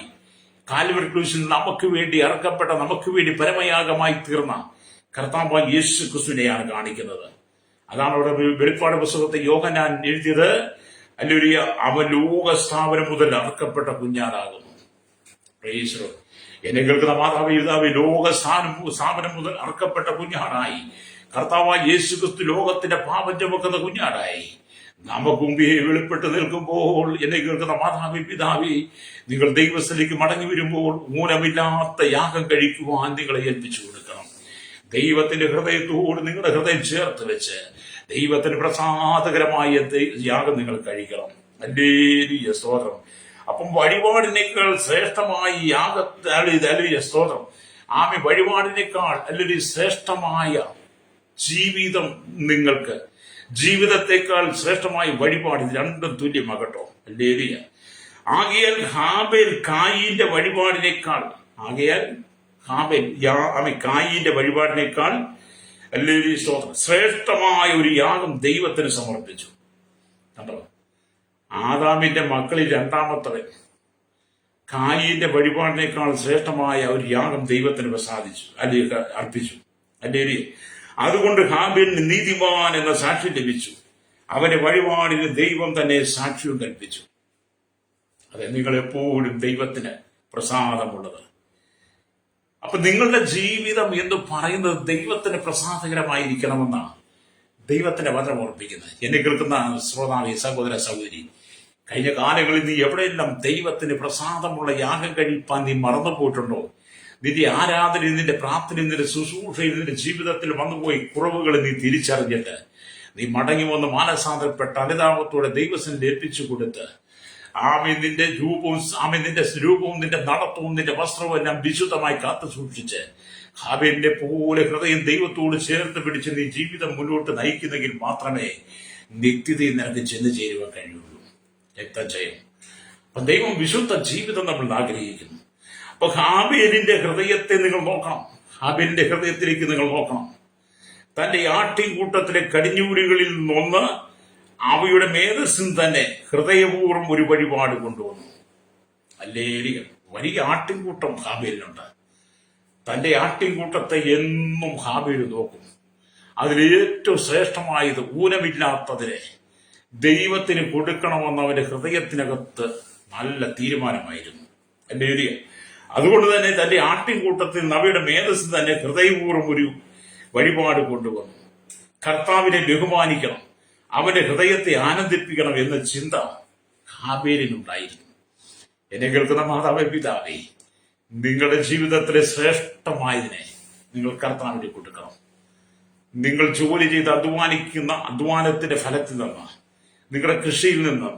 കാൽവരി ക്രൂശിൽ നമുക്ക് വേണ്ടി അറുക്കപ്പെട്ട, നമുക്ക് വേണ്ടി പരമയാഗമായി തീർന്ന കർത്താവായ യേശു ക്രിസ്തുവിനെയാണ് കാണിക്കുന്നത്. അതാണ് അവിടെ വെളിപ്പാട് പുസ്തകത്തെ യോഹന്നാൻ എഴുതിയത്. ഹല്ലേലൂയ, അവൻ ലോകസ്ഥാപനം മുതൽ അറുക്കപ്പെട്ട കുഞ്ഞാടാകുന്നു. Praise the lord. എന്നെ കേൾക്കുന്ന മാതാവേ, പിതാവേ, ലോകസ്ഥാപനം മുതൽ അറുക്കപ്പെട്ട കുഞ്ഞാടായി കർത്താവായ യേശു ക്രിസ്തു ലോകത്തിന്റെ പാപം ചുമക്കുന്ന കുഞ്ഞാടായി നമുക്ക് മുമ്പേ വെളിപ്പെട്ട് നിൽക്കുമ്പോൾ, എന്നെ കേൾക്കുന്ന മാതാവേ, പിതാവേ, നിങ്ങൾ ദൈവസ്ഥലേക്ക് മടങ്ങി വരുമ്പോൾ ഊനമില്ലാത്ത യാഗം കഴിക്കുവാൻ നിങ്ങളെ ഏൽപ്പിച്ചു കൊടുക്കണം. ദൈവത്തിന്റെ ഹൃദയത്തോട് നിങ്ങളുടെ ഹൃദയം ചേർത്ത് വെച്ച് ദൈവത്തിന് പ്രസാദകരമായ യാഗം നിങ്ങൾ കഴിക്കണം. ഹല്ലേലൂയ, സ്തോത്രം. അപ്പം വഴിപാടിനേക്കാൾ ശ്രേഷ്ഠമായി യാഗത്തെ സ്തോത്രം, ആമേ, വഴിപാടിനേക്കാൾ അല്ലെങ്കിൽ ശ്രേഷ്ഠമായ ജീവിതം നിങ്ങൾക്ക്, ജീവിതത്തെക്കാൾ ശ്രേഷ്ഠമായ വഴിപാട്, രണ്ടും തുല്യമാകട്ടോ. ഹല്ലേലൂയ. ആകയാൽ ഹാബേൽ കായീന്റെ വഴിപാടിനേക്കാൾ കായീന്റെ വഴിപാടിനേക്കാൾ ഹല്ലേലൂയ, സ്തോത്രം, ശ്രേഷ്ഠമായ ഒരു യാഗം ദൈവത്തിന് സമർപ്പിച്ചു. കണ്ടോ, ആദാമിന്റെ മക്കളിൽ രണ്ടാമത്തവൻ കായീന്റെ വഴിപാടിനേക്കാൾ ശ്രേഷ്ഠമായ ഒരു യാഗം ദൈവത്തിന് പ്രസാദിച്ചു, അല്ലെങ്കിൽ അർപ്പിച്ചു. ഹല്ലേലൂയ. അതുകൊണ്ട് ഹാബേലിന് നീതിമാൻ എന്ന സാക്ഷ്യം ലഭിച്ചു. അവന്റെ വഴിപാടിന് ദൈവം തന്നെ സാക്ഷ്യവും കൽപ്പിച്ചു. അതെ, നിങ്ങൾ എപ്പോഴും ദൈവത്തിന് പ്രസാദമുള്ളത്. അപ്പൊ നിങ്ങളുടെ ജീവിതം എന്ന് പറയുന്നത് ദൈവത്തിന് പ്രസാദകരമായിരിക്കണമെന്നാണ് ദൈവത്തിന്റെ വചനം ഓർപ്പിക്കുന്നത്. എന്നെ കേൾക്കുന്ന ശ്രോതാവേ, സഹോദര സഹോദരി, കഴിഞ്ഞ കാലങ്ങളിൽ നീ എവിടെയെല്ലാം ദൈവത്തിന് പ്രസാദമുള്ള യാഗം കഴിപ്പാൻ നീ മറന്നു പോയിട്ടുണ്ടോ? നിന്റെ ആരാധനയിൽ, നിന്റെ പ്രാർത്ഥനയിൽ, നിന്റെ ശുശ്രൂഷയിൽ, നിന്റെ ജീവിതത്തിൽ വന്നുപോയി കുറവുകൾ നീ തിരിച്ചറിഞ്ഞിട്ട് നീ മടങ്ങി വന്ന് മാനസാന്തരപ്പെട്ട അനുതാപത്തോടെ ദൈവസന്നിധിയിൽ ഏൽപ്പിച്ചു കൊടുത്ത് നിന്റെ രൂപവും നിന്റെ നടത്തവും നിന്റെ വസ്ത്രവും എല്ലാം വിശുദ്ധമായി കാത്തു സൂക്ഷിച്ച് ഹാബേലിന്റെ പോലെ ഹൃദയം ദൈവത്തോട് ചേർത്ത് പിടിച്ച് നീ ജീവിതം മുന്നോട്ട് നയിക്കുന്നെങ്കിൽ മാത്രമേ നിത്യതയിൽ നിനക്ക് ചെന്ന് ചേരുവാൻ കഴിയുള്ളൂ. രക്തജയം. അപ്പൊ ദൈവം വിശുദ്ധ ജീവിതം നമ്മൾ ആഗ്രഹിക്കുന്നു. അപ്പൊ ഹാബേലിന്റെ ഹൃദയത്തെ നിങ്ങൾ നോക്കണം. ഹാബേലിന്റെ ഹൃദയത്തിലേക്ക് നിങ്ങൾ നോക്കണം. തന്റെ ആട്ടിൻകൂട്ടത്തിലെ കടിഞ്ഞൂലുകളിൽ നിന്നൊന്ന് അവയുടെ മേധസ്സിൽ തന്നെ ഹൃദയപൂർവ്വം ഒരു വഴിപാട് കൊണ്ടുവന്നു. ഹല്ലേലൂയ. വലിയ ആട്ടിൻകൂട്ടം ഹാബേലിനുണ്ട്. തന്റെ ആട്ടിൻകൂട്ടത്തെ എന്നും ഹാബേൽ നോക്കും. അതിലേറ്റവും ശ്രേഷ്ഠമായത് ഊനമില്ലാത്തതിനെ ദൈവത്തിന് കൊടുക്കണമെന്ന് അവന്റെ ഹൃദയത്തിനകത്ത് നല്ല തീരുമാനമായിരുന്നു. ഹല്ലേലൂയ. അതുകൊണ്ട് തന്നെ തന്റെ ആട്ടിൻകൂട്ടത്തിൽ അവയുടെ മേധസ്സിൽ തന്നെ ഹൃദയപൂർവ്വം ഒരു വഴിപാട് കൊണ്ടുവന്നു. കർത്താവിനെ ബഹുമാനിക്കണം, അവന്റെ ഹൃദയത്തെ ആനന്ദിപ്പിക്കണം എന്ന ചിന്ത ഹാബേലിനുണ്ടായിരുന്നു. എന്നെ കേൾക്കുന്ന മാതാവേ, പിതാവേ, നിങ്ങളുടെ ജീവിതത്തിലെ ശ്രേഷ്ഠമായതിനെ നിങ്ങൾ കർത്താവിനെ കൊടുക്കണം. നിങ്ങൾ ജോലി ചെയ്ത് അധ്വാനിക്കുന്ന അധ്വാനത്തിന്റെ ഫലത്തിൽ നിന്ന്, നിങ്ങളുടെ കൃഷിയിൽ നിന്ന്,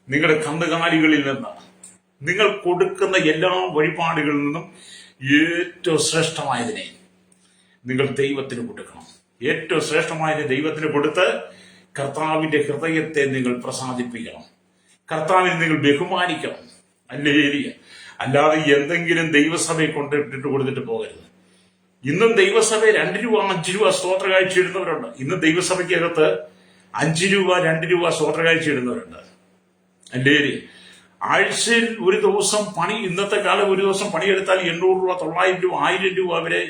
നിങ്ങളുടെ കന്നുകാലികളിൽ നിന്ന്, നിങ്ങൾ കൊടുക്കുന്ന എല്ലാ വഴിപാടുകളിൽ നിന്നും ഏറ്റവും ശ്രേഷ്ഠമായതിനെ നിങ്ങൾ ദൈവത്തിന് കൊടുക്കണം. ഏറ്റവും ശ്രേഷ്ഠമായതിനെ ദൈവത്തിന് കൊടുത്ത് കർത്താവിന്റെ ഹൃദയത്തെ നിങ്ങൾ പ്രസാദിപ്പിക്കണം. കർത്താവിനെ നിങ്ങൾ ബഹുമാനിക്കണം. ഹല്ലേലൂയ. അല്ലാതെ എന്തെങ്കിലും ദൈവസഭയെ കൊണ്ടിട്ട് കൊടുത്തിട്ട് പോകരുത്. ഇന്നും ദൈവസഭ 2 രൂപ 5 രൂപ സ്തോത്ര കാഴ്ച ഇടുന്നവരുണ്ട്. ഇന്ന് ദൈവസഭയ്ക്കകത്ത് 5 രൂപ 2 രൂപ സ്തോത്ര കാഴ്ച ഇടുന്നവരുണ്ട്. ഹല്ലേലൂയ. ആഴ്ചയിൽ ഒരു ദിവസം പണി, ഇന്നത്തെ കാലം ഒരു ദിവസം പണിയെടുത്താൽ 800 രൂപ 900 രൂപ 1000 രൂപ വരെ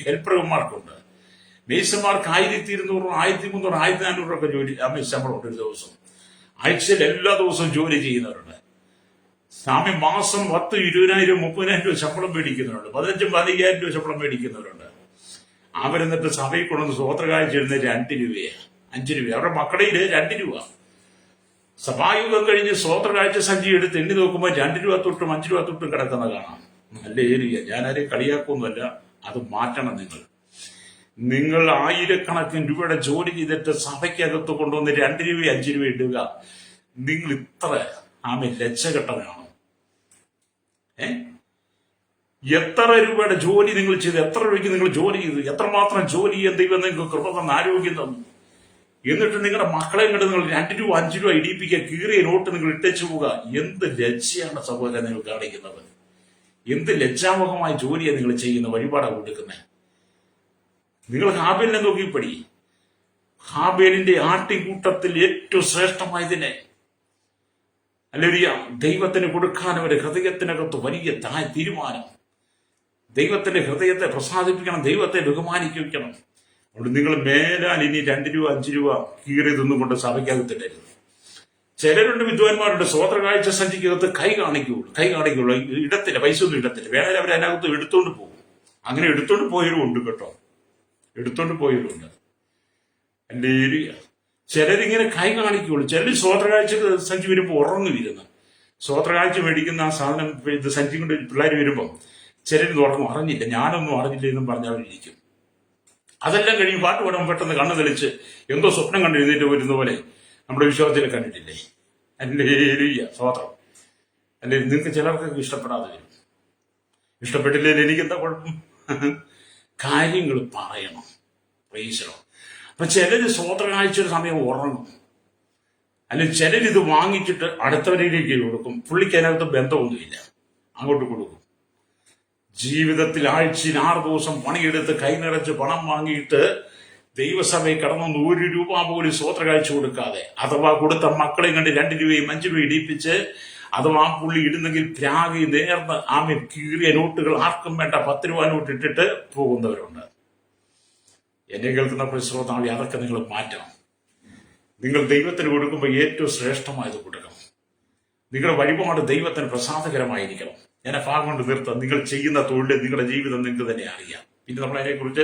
ഹെൽപ്പർമാർക്കുണ്ട്. മേസന്മാർക്ക് 1200 1300 1400 രൂപ ജോലി ശമ്പളമുണ്ട് ഒരു ദിവസം. ആഴ്ചയിൽ എല്ലാ ദിവസവും ജോലി ചെയ്യുന്നവരുണ്ട്. സ്വാമി മാസം 10 20,000 30,000 രൂപ ശമ്പളം മേടിക്കുന്നവരുണ്ട്. 15 15,000 രൂപ ശമ്പളം മേടിക്കുന്നവരുണ്ട്. അവരെന്നിട്ട് സഭയിൽ കൊണ്ടുവന്ന് സ്വോത്ര കാഴ്ച ഇടുന്നത് 2 രൂപയാണ് 5 രൂപ. അവരുടെ മക്കളയിൽ 2 രൂപ. സഭായുഗം കഴിഞ്ഞ് സ്വോത്ര കാഴ്ച സഞ്ചി എടുത്ത് എണ്ണി നോക്കുമ്പോൾ 2 രൂപ തൊട്ടും 5 രൂപ തൊട്ടും കിടക്കുന്ന കാണാം. നല്ല ഏരിയ. ഞാനാരെയും കളിയാക്കൊന്നുമല്ല, അത് മാറ്റണം. നിങ്ങൾ ആയിരക്കണക്കിന് രൂപയുടെ ജോലി ചെയ്തിട്ട് സഭയ്ക്കകത്ത് കൊണ്ടുവന്ന് 2 രൂപ 5 രൂപ ഇടുക. നിങ്ങൾ ഇത്ര ലജ്ജകെട്ടവനാണോ? എത്ര രൂപയുടെ ജോലി നിങ്ങൾ ചെയ്ത്, എത്ര രൂപയ്ക്ക് നിങ്ങൾ ജോലി ചെയ്തു, എത്രമാത്രം ജോലി ചെയ്യാൻ ദൈവം നിങ്ങൾക്ക് കൃപ തന്ന് ആരോഗ്യം തന്നു. എന്നിട്ട് നിങ്ങളുടെ മക്കളെ കണ്ട് നിങ്ങൾ 2 രൂപ 5 രൂപ ഇടിപ്പിക്കുക, കീറിയ നോട്ട് നിങ്ങൾ ഇട്ടേച്ചു പോവുക. എന്ത് ലജ്ജയാണ് സഹോദരൻ നിങ്ങൾ കാണിക്കുന്നത്? എന്ത് ലജ്ജാമുഖമായ ജോലിയാണ് നിങ്ങൾ ചെയ്യുന്നത്? വഴിപാടാണ് കൊടുക്കുന്നത്. നിങ്ങൾ ഹാബേലിനെ നോക്കിപ്പടി. ഹാബേലിന്റെ ആട്ടിൻകൂട്ടത്തിൽ ഏറ്റവും ശ്രേഷ്ഠമായതിനെ ഹല്ലേലൂയ ദൈവത്തിന് കൊടുക്കാൻ അവരുടെ ഹൃദയത്തിനകത്ത് വലിയ തീരുമാനം. ദൈവത്തിന്റെ ഹൃദയത്തെ പ്രസാദിപ്പിക്കണം, ദൈവത്തെ ബഹുമാനിക്കണം. അതുകൊണ്ട് നിങ്ങൾ മേലാൽ ഇനി 2 രൂപ 5 രൂപ കീറിയതൊന്നും കൊണ്ട് സഭയ്ക്കകത്തിട്ടരുത്. ചിലരുണ്ട്, വിദ്വാൻമാരുണ്ട്, സ്വോത്ര കാഴ്ച സഞ്ചിക്കകത്ത് കൈ കാണിക്കുള്ളൂ, ഇടത്തില്ല, പൈസ ഒന്നും ഇടത്തില്ല. വേണേൽ അവർ അതിനകത്ത് എടുത്തോണ്ട് പോകും. അങ്ങനെ എടുത്തോണ്ട് പോയവരും ഉണ്ട് കേട്ടോ, എടുത്തോണ്ട് പോയവരുണ്ട്. ഹല്ലേലൂയ. ചിലരിങ്ങനെ കൈ കാണിക്കുള്ളൂ. ചിലർ സ്വോത്ര കാഴ്ച സഞ്ചി വരുമ്പോൾ ഉറങ്ങുമിരുന്ന് സ്വോത്ര കാഴ്ച മേടിക്കുന്ന ആ സാധനം ഇത് സഞ്ചി കൊണ്ട് പിള്ളേർ വരുമ്പോൾ ചിലർ ഉറങ്ങും. അറിഞ്ഞില്ല, ഞാനൊന്നും അറിഞ്ഞില്ല എന്നും പറഞ്ഞവരിരിക്കും. അതെല്ലാം കഴിഞ്ഞ് പാട്ട് പാടുമ്പോൾ പെട്ടെന്ന് കണ്ണു തെളിച്ച് എന്തോ സ്വപ്നം കണ്ട് എഴുന്നേറ്റ് വരുന്ന പോലെ നമ്മുടെ വിശ്വാസത്തിൽ കണ്ടിട്ടില്ലേ? ഹല്ലേലൂയ, സ്തോത്രം. അല്ലെ, നിങ്ങൾക്ക് ചിലർക്കൊക്കെ ഇഷ്ടപ്പെടാതെ വരും. ഇഷ്ടപ്പെട്ടില്ലേ, എനിക്കെന്താ കുഴപ്പം? കാര്യങ്ങൾ പറയണം. പ്രൈസലോ. അപ്പൊ ചിലര് സ്വോത്ര കാഴ്ചയുടെ സമയം ഉറങ്ങും. അല്ലെങ്കിൽ ചിലരിത് വാങ്ങിച്ചിട്ട് അടുത്തവരിലേക്ക് കൊടുക്കും. പുള്ളിക്ക് അതിനകത്ത് ബന്ധമൊന്നുമില്ല, അങ്ങോട്ട് കൊടുക്കും. ജീവിതത്തിൽ ആഴ്ചയിൽ 6 ദിവസം പണിയെടുത്ത് കൈ നിറച്ച് പണം വാങ്ങിയിട്ട് ദൈവസഭയിൽ കടന്നൊന്ന് 1 രൂപ പോലും സ്വോത്ര കാഴ്ച കൊടുക്കാതെ, അഥവാ കൊടുത്ത മക്കളെ കണ്ട് 2 രൂപയും 5 രൂപ ഇടിപ്പിച്ച്, അഥവാ പുള്ളി ഇടുന്നെങ്കിൽ പ്രാഗി നേർന്ന് കീറിയ നോട്ടുകൾ ആർക്കും വേണ്ട 10 രൂപ നോട്ട് ഇട്ടിട്ട് പോകുന്നവരുണ്ട്. എന്നെ കേൾക്കുന്ന പരിശ്രോതാളി, അതൊക്കെ നിങ്ങൾ മാറ്റണം. നിങ്ങൾ ദൈവത്തിന് കൊടുക്കുമ്പോൾ ഏറ്റവും ശ്രേഷ്ഠമായത് കൊടുക്കണം. നിങ്ങളുടെ വഴിപാട് ദൈവത്തിന് പ്രസാദകരമായിരിക്കണം. ഞാൻ ആ ഭാഗം കൊണ്ട് നിർത്താം. നിങ്ങൾ ചെയ്യുന്ന തൊഴിൽ, നിങ്ങളുടെ ജീവിതം നിങ്ങൾക്ക് തന്നെ അറിയാം. പിന്നെ നമ്മൾ അതിനെക്കുറിച്ച്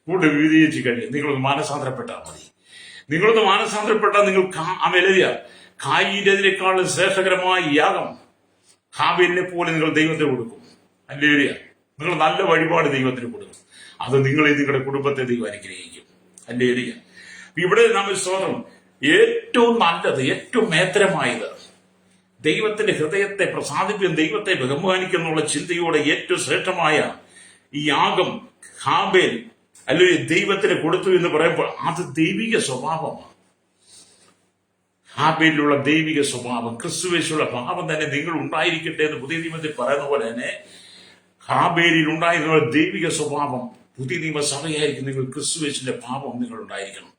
കൂടുതൽ വിവേചിച്ച് കഴിയും. നിങ്ങളൊന്ന് മാനസാന്തരപ്പെട്ടാൽ മതി. നിങ്ങളൊന്ന് മാനസാന്തരപ്പെട്ടാൽ നിങ്ങൾ കായിരതിനേക്കാൾ ശ്രേഷ്ഠകരമായ യാഗം ഹാബേലിനെ പോലെ നിങ്ങൾ ദൈവത്തിന് കൊടുക്കും. ഹല്ലേലൂയ. നിങ്ങൾ നല്ല വഴിപാട് ദൈവത്തിന് കൊടുക്കും. അത് നിങ്ങളുടെ കുടുംബത്തെ ദൈവം അനുഗ്രഹിക്കും. ഹല്ലേലൂയ. ഇവിടെ നാം സ്തോത്രം, ഏറ്റവും നല്ലത്, ഏറ്റവും മേത്തരമായത്, ദൈവത്തിന്റെ ഹൃദയത്തെ പ്രസാദിപ്പിക്കും, ദൈവത്തെ ബഹുമാനിക്കുന്നുള്ള ചിന്തയോടെ ഏറ്റവും ശ്രേഷ്ഠമായ ഈ യാഗം ഹാബേൽ അല്ലെങ്കിൽ ദൈവത്തിന് കൊടുത്തു എന്ന് പറയുമ്പോൾ അത് ദൈവിക സ്വഭാവമാണ്. ഹാബേലിലുള്ള ദൈവിക സ്വഭാവം, ക്രിസ്തുവേശുള്ള ഭാവം തന്നെ നിങ്ങൾ ഉണ്ടായിരിക്കട്ടെ എന്ന് പുതിയ നിയമത്തിൽ പറയുന്ന പോലെ തന്നെ ഹാബേലിൽ ഉണ്ടായിരുന്ന ദൈവിക സ്വഭാവം പുതിയ നിയമസഭയായിരിക്കും. നിങ്ങൾ ക്രിസ്തുവേശുവിന്റെ ഭാവം നിങ്ങൾ ഉണ്ടായിരിക്കണം.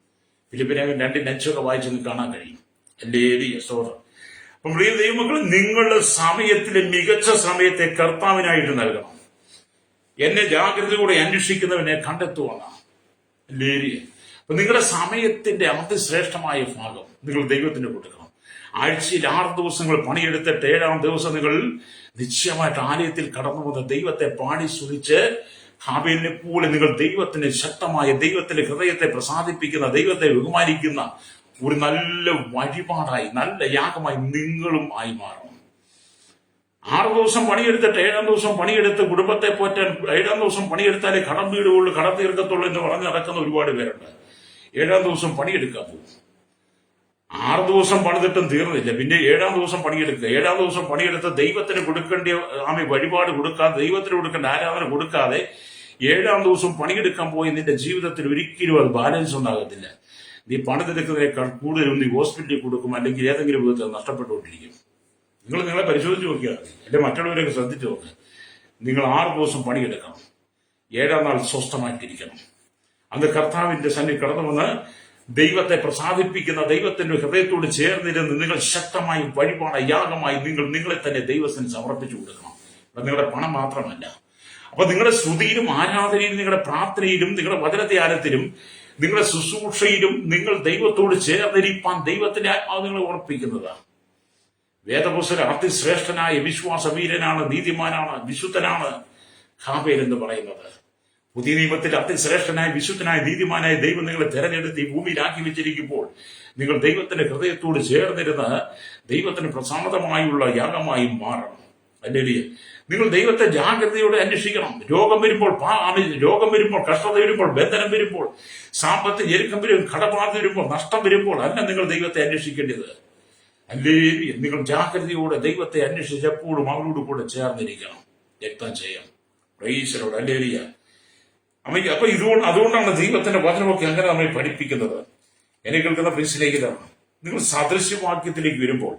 ഫിലിപ്പിലേഖനം 2:5 വായിച്ചെന്ന് കാണാൻ കഴിയും. ഹല്ലേലൂയ, സ്തോത്രം. അപ്പം പ്രിയ ദൈവമക്കൾ, നിങ്ങളുടെ സമയത്തിലെ മികച്ച സമയത്തെ കർത്താവിനായിട്ട് നൽകണം. എന്നെ ജാഗ്രതയോടെ അന്വേഷിക്കുന്നവനെ കണ്ടെത്തുവാണ്. ഹല്ലേലൂയ. അപ്പൊ നിങ്ങളുടെ സമയത്തിന്റെ അതിശ്രേഷ്ഠമായ ഭാഗം നിങ്ങൾ ദൈവത്തിന് കൊടുക്കണം. ആഴ്ചയിൽ 6 ദിവസങ്ങൾ പണിയെടുത്തിട്ട് 7-ാം ദിവസം നിങ്ങൾ നിശ്ചയമായിട്ട് ആലയത്തിൽ കടന്നു വന്ന് ദൈവത്തെ പാടി സ്തുതിച്ച് ഹാബേലിനെ പോലെ നിങ്ങൾ ദൈവത്തിന് ശക്തമായ, ദൈവത്തിന്റെ ഹൃദയത്തെ പ്രസാദിപ്പിക്കുന്ന, ദൈവത്തെ ബഹുമാനിക്കുന്ന ഒരു നല്ല വഴിപാടായി, നല്ല യാഗമായി നിങ്ങളും ആയി മാറണം. 6 ദിവസം പണിയെടുത്തിട്ട് 7-ാം ദിവസം പണിയെടുത്ത് കുടുംബത്തെ പോറ്റാൻ 7-ാം ദിവസം പണിയെടുത്താലേ കടം വീടുള്ളൂ, കടം തീർക്കത്തുള്ളൂ എന്ന് പറഞ്ഞ് നടക്കുന്ന ഒരുപാട് പേരുണ്ട്. 7-ാം ദിവസം പണിയെടുക്കാൻ പോകും. 6 ദിവസം പണിതിട്ടും തീർന്നില്ല, പിന്നെ 7-ാം ദിവസം പണിയെടുക്കുക. 7-ാം ദിവസം പണിയെടുത്ത് ദൈവത്തിന് കൊടുക്കേണ്ട വഴിപാട് കൊടുക്കാതെ, ദൈവത്തിന് കൊടുക്കേണ്ട ആരാധന കൊടുക്കാതെ 7-ാം ദിവസം പണിയെടുക്കാൻ പോയി നിന്റെ ജീവിതത്തിൽ ഒരിക്കലും അത് ബാലൻസ് ഉണ്ടാകത്തില്ല. നീ പണിതെടുക്കുന്നതിനേക്കാൾ കൂടുതലും നീ ഹോസ്പിറ്റലിൽ കൊടുക്കും, അല്ലെങ്കിൽ ഏതെങ്കിലും വിധത്തിൽ നഷ്ടപ്പെട്ടുകൊണ്ടിരിക്കും. നിങ്ങളെ പരിശോധിച്ച് നോക്കിയാൽ മതി, അല്ലെ മറ്റുള്ളവരൊക്കെ ശ്രദ്ധിച്ചു നോക്കുക. നിങ്ങൾ 6 ദിവസം പണിയെടുക്കണം, 7-ാം നാൾ സ്വസ്ഥമായിട്ടിരിക്കണം. അന്ന് കർത്താവിന്റെ സന്നിധി കടന്നു വന്ന് ദൈവത്തെ പ്രസാദിപ്പിക്കുന്ന, ദൈവത്തിന്റെ ഹൃദയത്തോട് ചേർന്നിരുന്ന് നിങ്ങൾ ശക്തമായി വഴിപാട് യാഗമായി നിങ്ങളെ തന്നെ ദൈവത്തിന് സമർപ്പിച്ചു കൊടുക്കണം. അത് നിങ്ങളുടെ പണം മാത്രമല്ല. അപ്പൊ നിങ്ങളുടെ സ്തുതിയിലും ആരാധനയിലും, നിങ്ങളുടെ പ്രാർത്ഥനയിലും, നിങ്ങളുടെ വചനധ്യാനത്തിലും, നിങ്ങളുടെ ശുശ്രൂഷയിലും നിങ്ങൾ ദൈവത്തോട് ചേർന്നിരിപ്പാൻ ദൈവത്തിന്റെ ആത്മാവ് നിങ്ങളെ ഉറപ്പിക്കുന്നതാണ്. വേദപുസ്തകം അതിശ്രേഷ്ഠനായ വിശ്വാസവീരനാണ്, നീതിമാനാണ്, വിശുദ്ധനാണ് ഹാബേൽ എന്ന് പറയുന്നത്. പുതിയ നിയമത്തിൽ അതിശ്രേഷ്ഠനായ, വിശുദ്ധനായ, നീതിമാനായ ദൈവം നിങ്ങളെ തെരഞ്ഞെടുത്ത് ഈ ഭൂമിയിലാക്കി വെച്ചിരിക്കുമ്പോൾ നിങ്ങൾ ദൈവത്തിന്റെ ഹൃദയത്തോട് ചേർന്നിരുന്ന് ദൈവത്തിന് പ്രസാദമായുള്ള യാഗമായി മാറണം. അല്ലെങ്കിൽ നിങ്ങൾ ദൈവത്തെ ജാഗ്രതയോടെ അന്വേഷിക്കണം. രോഗം വരുമ്പോൾ, കഷ്ടത വരുമ്പോൾ, ബന്ധനം വരുമ്പോൾ, സാമ്പത്തിക ഞെരുക്കം വരുമ്പോൾ, കടബാധ വരുമ്പോൾ, നഷ്ടം വരുമ്പോൾ അല്ല നിങ്ങൾ ദൈവത്തെ അന്വേഷിക്കേണ്ടത്. അല്ലേ, നിങ്ങൾ ജാഗ്രതയോടെ ദൈവത്തെ അന്വേഷിച്ച് എപ്പോഴും അവരോട് കൂടെ ചേർന്നിരിക്കണം. രക്തം ചെയ്യാം പ്രൈസലോട്. അല്ലേലിയ. അപ്പൊ അതുകൊണ്ടാണ് ദൈവത്തിന്റെ വചനമൊക്കെ അങ്ങനെ നമ്മെ പഠിപ്പിക്കുന്നത്. എന്നെ കേൾക്കുന്ന പ്രിയസിലേക്കിലാണ്. നിങ്ങൾ സദൃശ്യവാക്യത്തിലേക്ക് വരുമ്പോൾ,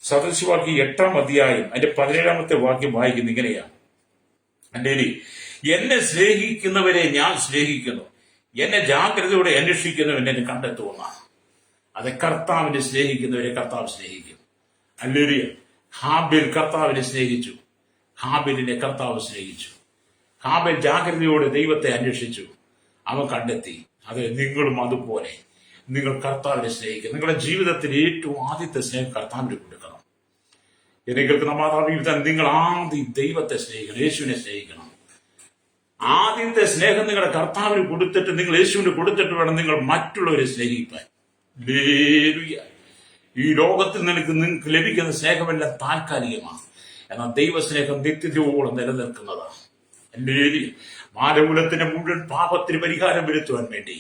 സദൃശ്യവാക്യം 8-ാം അധ്യായം അതിന്റെ 17-ാമത്തെ വാക്യം വായിക്കുന്ന ഇങ്ങനെയാണ്. അല്ലേലി, എന്നെ സ്നേഹിക്കുന്നവരെ ഞാൻ സ്നേഹിക്കുന്നു, എന്നെ ജാഗ്രതയോടെ അന്വേഷിക്കുന്നവൻ എന്നെ കണ്ടെത്തുമെന്നാണ്. അത് കർത്താവിനെ സ്നേഹിക്കുന്നവരെ കർത്താവ് സ്നേഹിക്കും. അല്ലേലിയ. ഹാബേൽ കർത്താവിനെ സ്നേഹിച്ചു, ഹാബേലിനെ കർത്താവ് സ്നേഹിച്ചു. ഹാബേൽ ജാഗ്രതയോടെ ദൈവത്തെ അന്വേഷിച്ചു, അവൻ കണ്ടെത്തി. അത് നിങ്ങളും അതുപോലെ നിങ്ങൾ കർത്താവിനെ സ്നേഹിക്കുക. നിങ്ങളുടെ ജീവിതത്തിൽ ഏറ്റവും ആദ്യത്തെ സ്നേഹം കർത്താവിനെ കൊടുക്കണം. എന്നെ കേൾക്കുന്ന മാതാപിതാക്കൾ, നിങ്ങൾ ആദ്യം ദൈവത്തെ സ്നേഹിക്കണം, യേശുവിനെ സ്നേഹിക്കണം. ആദ്യത്തെ സ്നേഹം നിങ്ങളുടെ കർത്താവിന് കൊടുത്തിട്ട്, നിങ്ങൾ യേശുവിന് കൊടുത്തിട്ട് വേണം നിങ്ങൾ മറ്റുള്ളവരെ സ്നേഹിക്കാൻ. ഈ ലോകത്തിൽ നിങ്ങൾക്ക് ലഭിക്കുന്ന സ്നേഹമെല്ലാം താൽക്കാലികമാണ്, എന്നാൽ ദൈവസ്നേഹം നിത്യതയോളം നിലനിൽക്കുന്നതാണ്. മാനവകുലത്തിന്റെ മുഴുവൻ പാപത്തിന് പരിഹാരം വരുത്തുവാൻ വേണ്ടി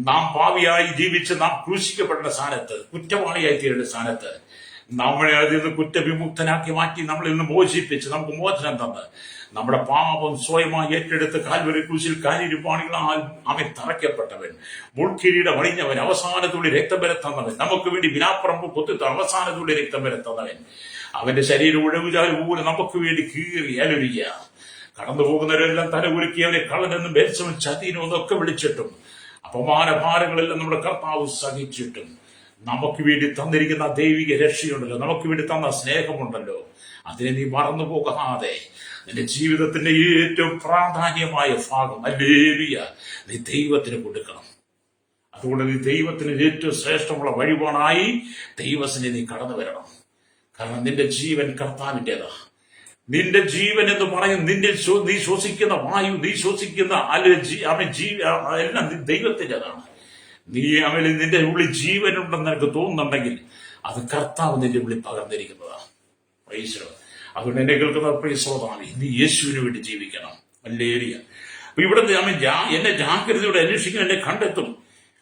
നാം പാപിയായി ജീവിച്ച് നാം ക്രൂശിക്കപ്പെടുന്ന സ്ഥാനത്ത്, കുറ്റവാളിയായി തീരേണ്ട സ്ഥാനത്ത് നമ്മളെ അതിൽ നിന്ന് കുറ്റവിമുക്തനാക്കി മാറ്റി, നമ്മളിൽ നിന്ന് മോചിപ്പിച്ച് നമുക്ക് മോചനം തന്ന് നമ്മുടെ പാപം സ്വയമായി ഏറ്റെടുത്ത് കാൽവരി ക്രൂശിൽ കാലിരുപ്പാണികളാൽ അവൻ തറയ്ക്കപ്പെട്ടവൻ, മുൾക്കിരീടം അണിഞ്ഞവൻ, അവസാനത്തുള്ളി രക്തം വരത്തന്നവൻ, നമുക്ക് വേണ്ടി വിനാപ്പറമ്പ് കൊത്തിത്ത അവസാനത്തുള്ളി രക്തം വരത്തന്നവൻ, അവന്റെ ശരീരം ഉഴവുചാൽ പോലെ നമുക്ക് വേണ്ടി കീറി അലൊരിക്കുക. കടന്നു പോകുന്നവരെല്ലാം തല കുലുക്കി അവനെ കള്ളനെന്നും ബെൽസവും ചതീനും എന്നൊക്കെ വിളിച്ചിട്ടും അപമാന ഭാരങ്ങളെല്ലാം നമ്മുടെ കർത്താവ് സഹിച്ചിട്ടും നമുക്ക് വേണ്ടി തന്നിരിക്കുന്ന ദൈവിക രക്ഷയുണ്ടല്ലോ, നമുക്ക് വേണ്ടി തന്ന സ്നേഹമുണ്ടല്ലോ, അതിനെ നീ മറന്നു പോകാതെ നിന്റെ ജീവിതത്തിന്റെ ഏറ്റവും പ്രാധാന്യമായ ഭാഗം ഹല്ലേലൂയ നീ ദൈവത്തിന് കൊടുക്കണം. അതുകൊണ്ട് നീ ദൈവത്തിന് ഏറ്റവും ശ്രേഷ്ഠമുള്ള വഴിപാടായി ദൈവത്തിന് നീ കടന്നു വരണം. കാരണം നിന്റെ ജീവൻ കർത്താവിൻ്റെതാ. നിന്റെ ജീവൻ എന്ന് പറയും നീ ശ്വസിക്കുന്ന വായു, നീ ശ്വസിക്കുന്ന എല്ലാം ദൈവത്തിൻ്റെതാണ്. നീ അവന് നിന്റെ ഉള്ളിൽ ജീവനുണ്ടെന്ന് എനിക്ക് തോന്നുന്നുണ്ടെങ്കിൽ അത് കർത്താവ് നിന്റെ ഉള്ളിൽ പകർന്നിരിക്കുന്നതാണ്. അതുകൊണ്ട് എന്നെ കേൾക്കുന്ന പ്രിയസഹോദരനേ, നീ യേശുവിന് വേണ്ടി ജീവിക്കണം. ഹല്ലേലൂയ. അപ്പൊ ഇവിടെ എന്നെ ജാഗ്രതയോടെ അന്വേഷിക്കും, എന്നെ കണ്ടെത്തും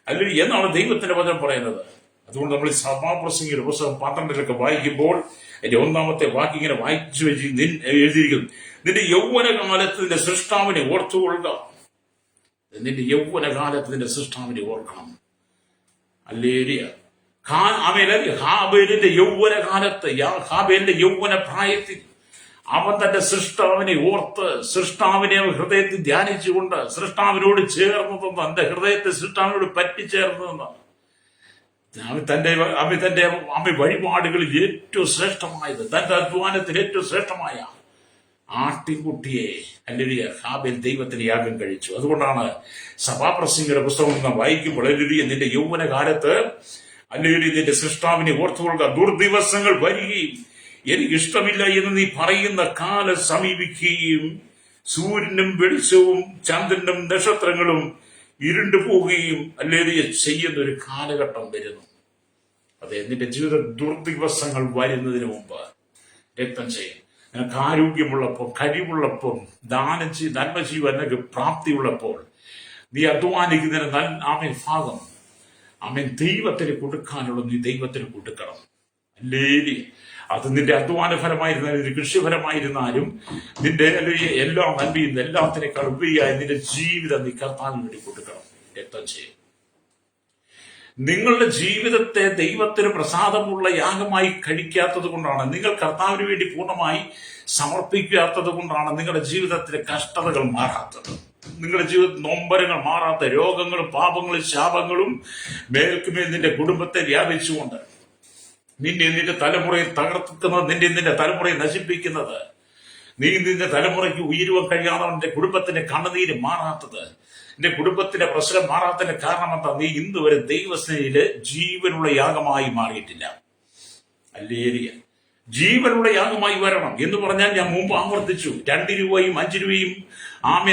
അല്ലെങ്കിൽ എന്നാണ് ദൈവത്തിന്റെ വചനം പറയുന്നത്. അതുകൊണ്ട് നമ്മൾ സഭാപ്രസംഗിയുടെ പുസ്തകം 12 വായിക്കുമ്പോൾ എന്റെ 1-ാമത്തെ വാക്യം ഇങ്ങനെ വായിച്ചു വെച്ച് എഴുതിയിരിക്കുന്നു, നിന്റെ യൗവനകാലത്ത് നിന്റെ സൃഷ്ടാവിനെ ഓർത്തുകൊള്ളുക. നിന്റെ യൗവനകാലത്ത് നിന്റെ സൃഷ്ടാവിനെ ഓർക്കണം. ഹല്ലേലൂയ. ഹാബേലിന്റെ യൗവനകാലത്ത്, ഹാബേലിന്റെ യൗവന പ്രായത്തിൽ അവൻ തന്റെ സൃഷ്ടാവിനെ ഓർത്ത്, സൃഷ്ടാവിനെ ഹൃദയത്തിൽ ധ്യാനിച്ചുകൊണ്ട്, സൃഷ്ടാവിനോട് ചേർന്ന് തന്ന, എന്റെ ഹൃദയത്തെ സൃഷ്ടാവിനോട് പറ്റിച്ചേർന്ന് തന്ന തന്റെ വഴിപാടുകളിൽ ഏറ്റവും ശ്രേഷ്ഠമായത്, തന്റെ അധ്വാനത്തിൽ ഏറ്റവും ശ്രേഷ്ഠമായ ആട്ടിൻകുട്ടിയെ ഹല്ലേലൂയ ഹാബേൽ ദൈവത്തിന് യാഗം കഴിച്ചു. അതുകൊണ്ടാണ് സഭാപ്രസംഗിയുടെ പുസ്തകം നാം വായിക്കുമ്പോൾ ഹല്ലേലൂയ നിന്റെ യൗവനകാലത്ത് ഹല്ലേലൂയ നിന്റെ സൃഷ്ടാവിനെ ഓർത്തുകൊള്ളുക, ദുർദിവസങ്ങൾ വരികയും എനിക്കിഷ്ടമില്ല എന്ന് നീ പറയുന്ന കാലം സമീപിക്കുകയും സൂര്യനും വെളിച്ചവും ചന്ദ്രനും നക്ഷത്രങ്ങളും ഇരുണ്ടു പോവുകയും ഹല്ലേലൂയ ചെയ്യുന്ന ഒരു കാലഘട്ടം വരുന്നു. അതെ, നിന്റെ ജീവിത ദുർദിവസങ്ങൾ വരുന്നതിന് മുമ്പ് രക്തം ചെയ്യും. നിനക്ക് ആരോഗ്യമുള്ളപ്പോൾ, കഴിവുള്ളപ്പോൾ, ദാനം ചെയ്ത് നന്മ ചെയ്യുവാൻ നിനക്ക് പ്രാപ്തിയുള്ളപ്പോൾ നീ അധ്വാനിക്കുന്നതിന് ആമേൻ ഭാഗം ആമേൻ ദൈവത്തിന് കൊടുക്കാനുള്ള നീ ദൈവത്തിന് കൊടുക്കണം. ഹല്ലേലൂയ. അത് നിന്റെ അധ്വാന ഫലമായിരുന്നാലും നിന്റെ കൃഷിഫലമായിരുന്നാലും നിന്റെ എല്ലാ നന്മയും എല്ലാത്തിനേക്കാൾ ഉപരിയായി നിന്റെ ജീവിതം നീ കർത്താവിന് വേണ്ടി കൊടുക്കണം. രക്തം ചെയ്യും. നിങ്ങളുടെ ജീവിതത്തെ ദൈവത്തിന് പ്രസാദമുള്ള യാഗമായി കഴിക്കാത്തത് കൊണ്ടാണ്, നിങ്ങൾ കർത്താവിന് വേണ്ടി പൂർണ്ണമായി സമർപ്പിക്കാത്തത് കൊണ്ടാണ് നിങ്ങളുടെ ജീവിതത്തിലെ കഷ്ടതകൾ മാറാത്തത്, നിങ്ങളുടെ ജീവിതത്തിൽ നൊമ്പരങ്ങൾ മാറാത്ത, രോഗങ്ങളും പാപങ്ങളും ശാപങ്ങളും മേൽക്കുമേൽ നിന്റെ കുടുംബത്തെ വ്യാപിച്ചുകൊണ്ട് നിന്റെ തലമുറയെ തകർക്കുന്നത്, നിന്റെ തലമുറയെ നശിപ്പിക്കുന്നത്, നിന്റെ തലമുറയ്ക്ക് ഉയരുവാൻ കഴിയാതെ നിന്റെ കുടുംബത്തിന്റെ കണ്ണുനീര് മാറാത്തത്, നിന്റെ കുടുംബത്തിന്റെ പ്രശ്നം മാറാത്തതിന്റെ കാരണം എന്താ? നീ ഇന്ന് വരെ ദൈവസ്നേഹിയില് ജീവനുള്ള യാഗമായി മാറിയിട്ടില്ല. ഹല്ലേലൂയ. ജീവനുള്ള യാഗമായി വരണം എന്ന് പറഞ്ഞാൽ ഞാൻ മുമ്പ് ആവർത്തിച്ചു, 2 രൂപയും 5 രൂപയും